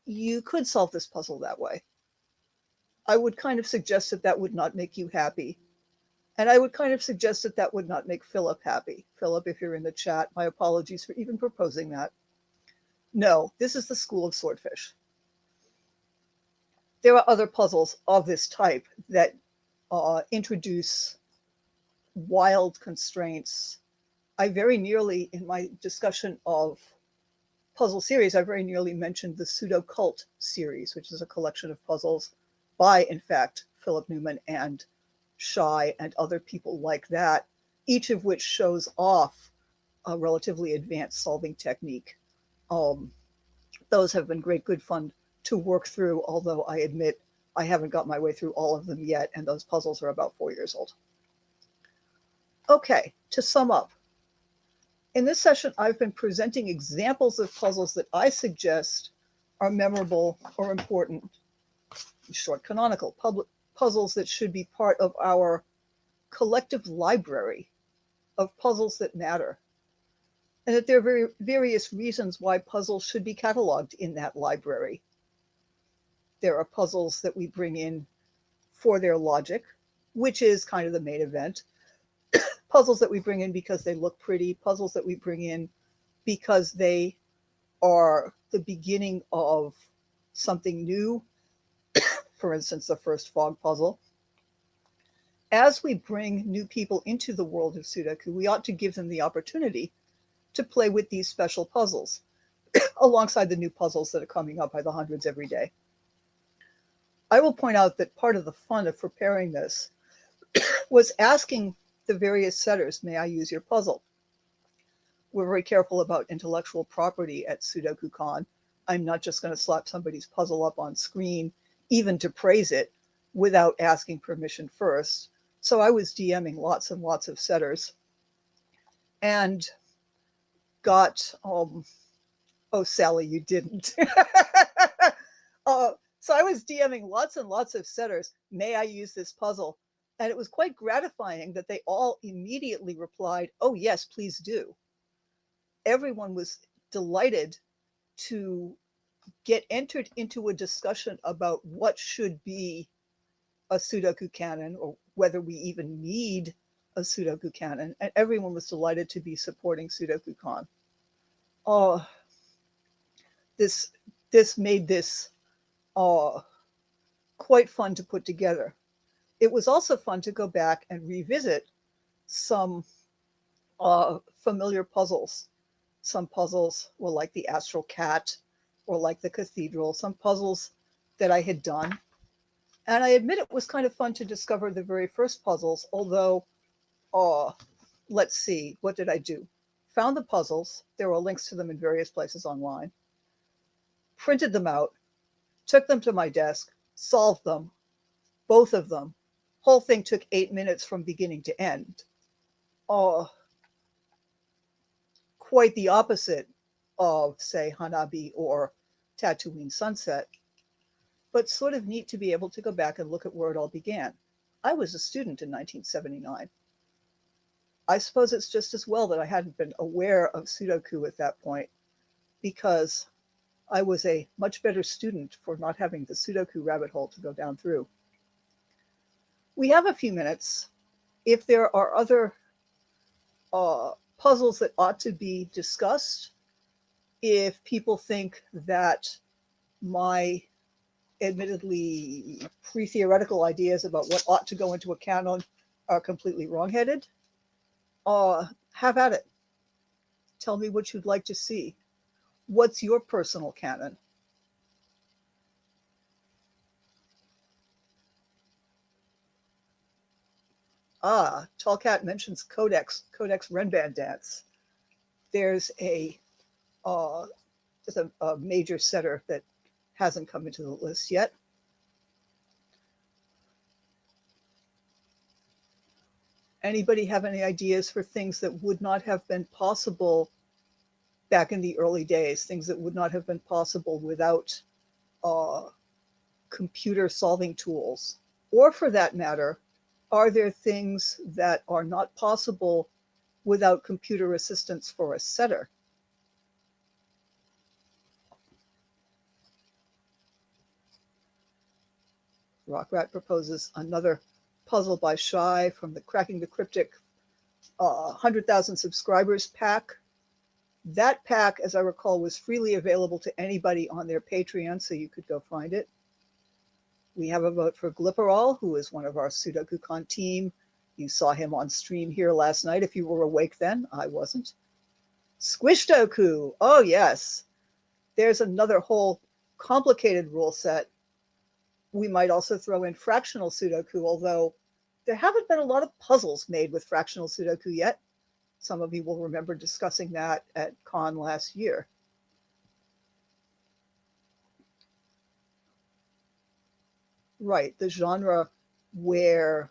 You could solve this puzzle that way. I would kind of suggest that that would not make you happy. And I would kind of suggest that that would not make Philip happy. Philip, if you're in the chat, my apologies for even proposing that. No, this is the school of swordfish. There are other puzzles of this type that introduce wild constraints. I very nearly, in my discussion of puzzle series, I very nearly mentioned the Pseudo-Cult series, which is a collection of puzzles by, in fact, Philip Newman and Shy and other people like that, each of which shows off a relatively advanced solving technique. Those have been great, good fun to work through, although I admit I haven't got my way through all of them yet, and those puzzles are about 4 years old. Okay, to sum up, in this session, I've been presenting examples of puzzles that I suggest are memorable or important, short canonical puzzles that should be part of our collective library of puzzles that matter, and that there are various reasons why puzzles should be cataloged in that library. There are puzzles that we bring in for their logic, which is kind of the main event. Puzzles that we bring in because they look pretty, puzzles that we bring in because they are the beginning of something new. For instance, the first fog puzzle. As we bring new people into the world of Sudoku, we ought to give them the opportunity to play with these special puzzles alongside the new puzzles that are coming up by the hundreds every day. I will point out that part of the fun of preparing this was asking the various setters, may I use your puzzle? We're very careful about intellectual property at SudokuCon. I'm not just going to slap somebody's puzzle up on screen, even to praise it, without asking permission first. So I was DMing lots and lots of setters and got, oh, Sally, you didn't. So I was DMing lots and lots of setters, may I use this puzzle? And it was quite gratifying that they all immediately replied, oh, yes, please do. Everyone was delighted to get entered into a discussion about what should be a Sudoku canon, or whether we even need a Sudoku canon. And everyone was delighted to be supporting SudokuCon. Oh, this made this quite fun to put together. It was also fun to go back and revisit some familiar puzzles. Some puzzles were like the Astral Cat or like the Cathedral, some puzzles that I had done. And I admit it was kind of fun to discover the very first puzzles, although, let's see, what did I do? Found the puzzles. There were links to them in various places online. Printed them out, took them to my desk, solved them, both of them. Whole thing took 8 minutes from beginning to end. Quite the opposite of, say, Hanabi or Tatooine Sunset, but sort of neat to be able to go back and look at where it all began. I was a student in 1979. I suppose it's just as well that I hadn't been aware of Sudoku at that point, because I was a much better student for not having the Sudoku rabbit hole to go down through. We have a few minutes. If there are other puzzles that ought to be discussed, if people think that my admittedly pre-theoretical ideas about what ought to go into a canon are completely wrong-headed, have at it. Tell me what you'd like to see. What's your personal canon? Tall Cat mentions Codex Renband Dance. There's a major setter that hasn't come into the list yet. Anybody have any ideas for things that would not have been possible back in the early days, things that would not have been possible without computer solving tools, or for that matter, Are there things that are not possible without computer assistance for a setter? Rockrat proposes another puzzle by Shy from the Cracking the Cryptic 100,000 subscribers pack. That pack, as I recall, was freely available to anybody on their Patreon, so you could go find it. We have a vote for Glipperall, who is one of our SudokuCon team. You saw him on stream here last night. If you were awake then, I wasn't. Squishdoku. Oh, yes. There's another whole complicated rule set. We might also throw in fractional Sudoku, although there haven't been a lot of puzzles made with fractional Sudoku yet. Some of you will remember discussing that at Con last year. Right, the genre where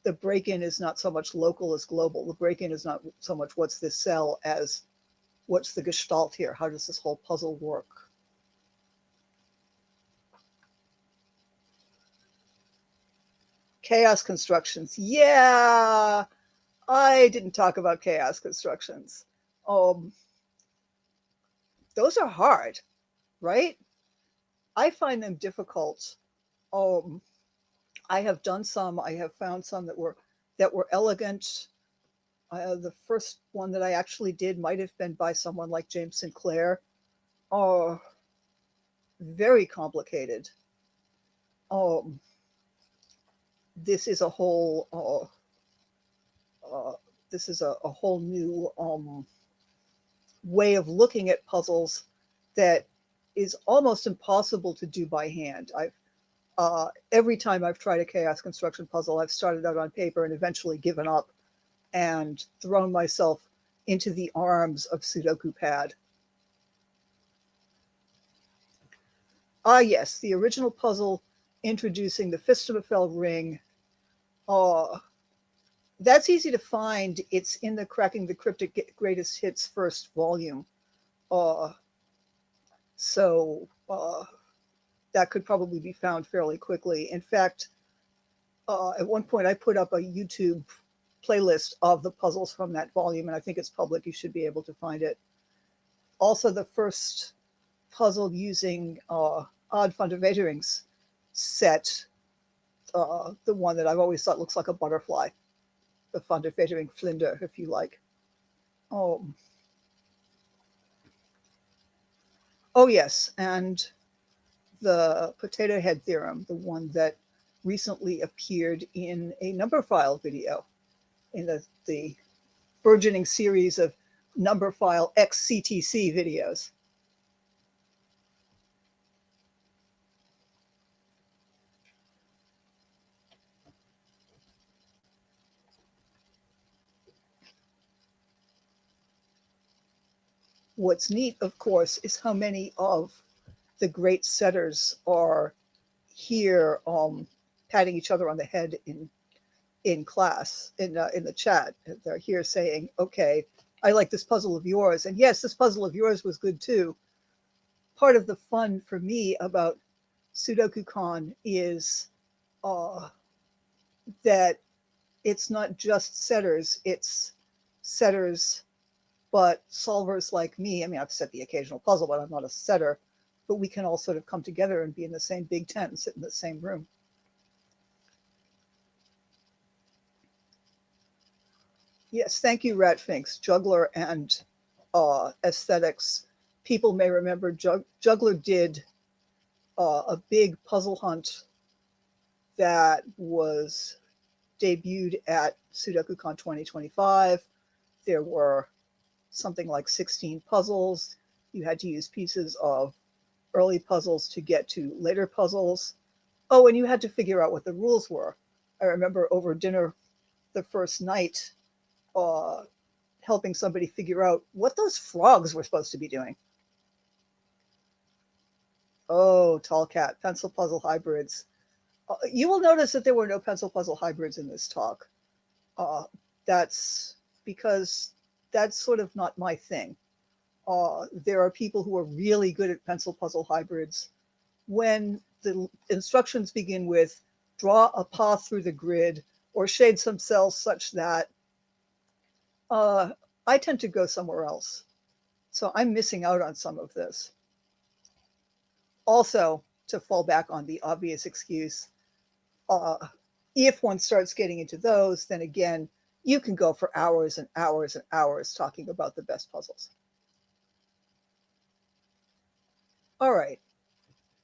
the break-in is not so much local as global. The break-in is not so much what's this cell as what's the gestalt here? How does this whole puzzle work? Chaos constructions. Yeah, I didn't talk about chaos constructions. Those are hard, right? I find them difficult. I have done some. I have found some that were elegant. The first one that I actually did might have been by someone like James Sinclair. Oh, very complicated. This is a whole. This is a whole new way of looking at puzzles that is almost impossible to do by hand. Every time I've tried a chaos construction puzzle, I've started out on paper and eventually given up and thrown myself into the arms of Sudoku Pad. Ah, yes, the original puzzle introducing the Fistemafell ring. That's easy to find. It's in the Cracking the Cryptic Greatest Hits first volume. So that could probably be found fairly quickly. In fact, at one point I put up a YouTube playlist of the puzzles from that volume, and I think it's public. You should be able to find it. Also, the first puzzle using Odd Funderveterings set, the one that I've always thought looks like a butterfly, the Fundervetering Flinder, if you like. Oh, yes, and the potato head theorem, the one that recently appeared in a number file video in the burgeoning series of number file XCTC videos. What's neat, of course, is how many of the great setters are here patting each other on the head in class, in the chat. They're here saying, okay, I like this puzzle of yours. And yes, this puzzle of yours was good too. Part of the fun for me about SudokuCon is that it's not just setters, it's setters, but solvers like me. I mean, I've set the occasional puzzle, but I'm not a setter. But we can all sort of come together and be in the same big tent and sit in the same room. Yes, thank you, Ratfinks. Juggler and aesthetics. People may remember Juggler did a big puzzle hunt that was debuted at SudokuCon 2025. There were something like 16 puzzles. You had to use pieces of early puzzles to get to later puzzles. Oh, and you had to figure out what the rules were. I remember over dinner the first night helping somebody figure out what those frogs were supposed to be doing. Oh, Tall Cat, pencil puzzle hybrids. You will notice that there were no pencil puzzle hybrids in this talk. That's because that's sort of not my thing. There are people who are really good at pencil puzzle hybrids. When the instructions begin with draw a path through the grid, or shade some cells such that I tend to go somewhere else. So I'm missing out on some of this. Also, to fall back on the obvious excuse, if one starts getting into those, then again, you can go for hours and hours and hours talking about the best puzzles. All right.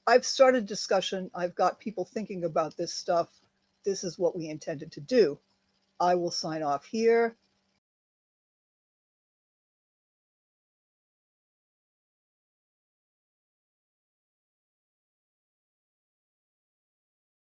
I've started discussion. I've got people thinking about this stuff. This is what we intended to do. I will sign off here.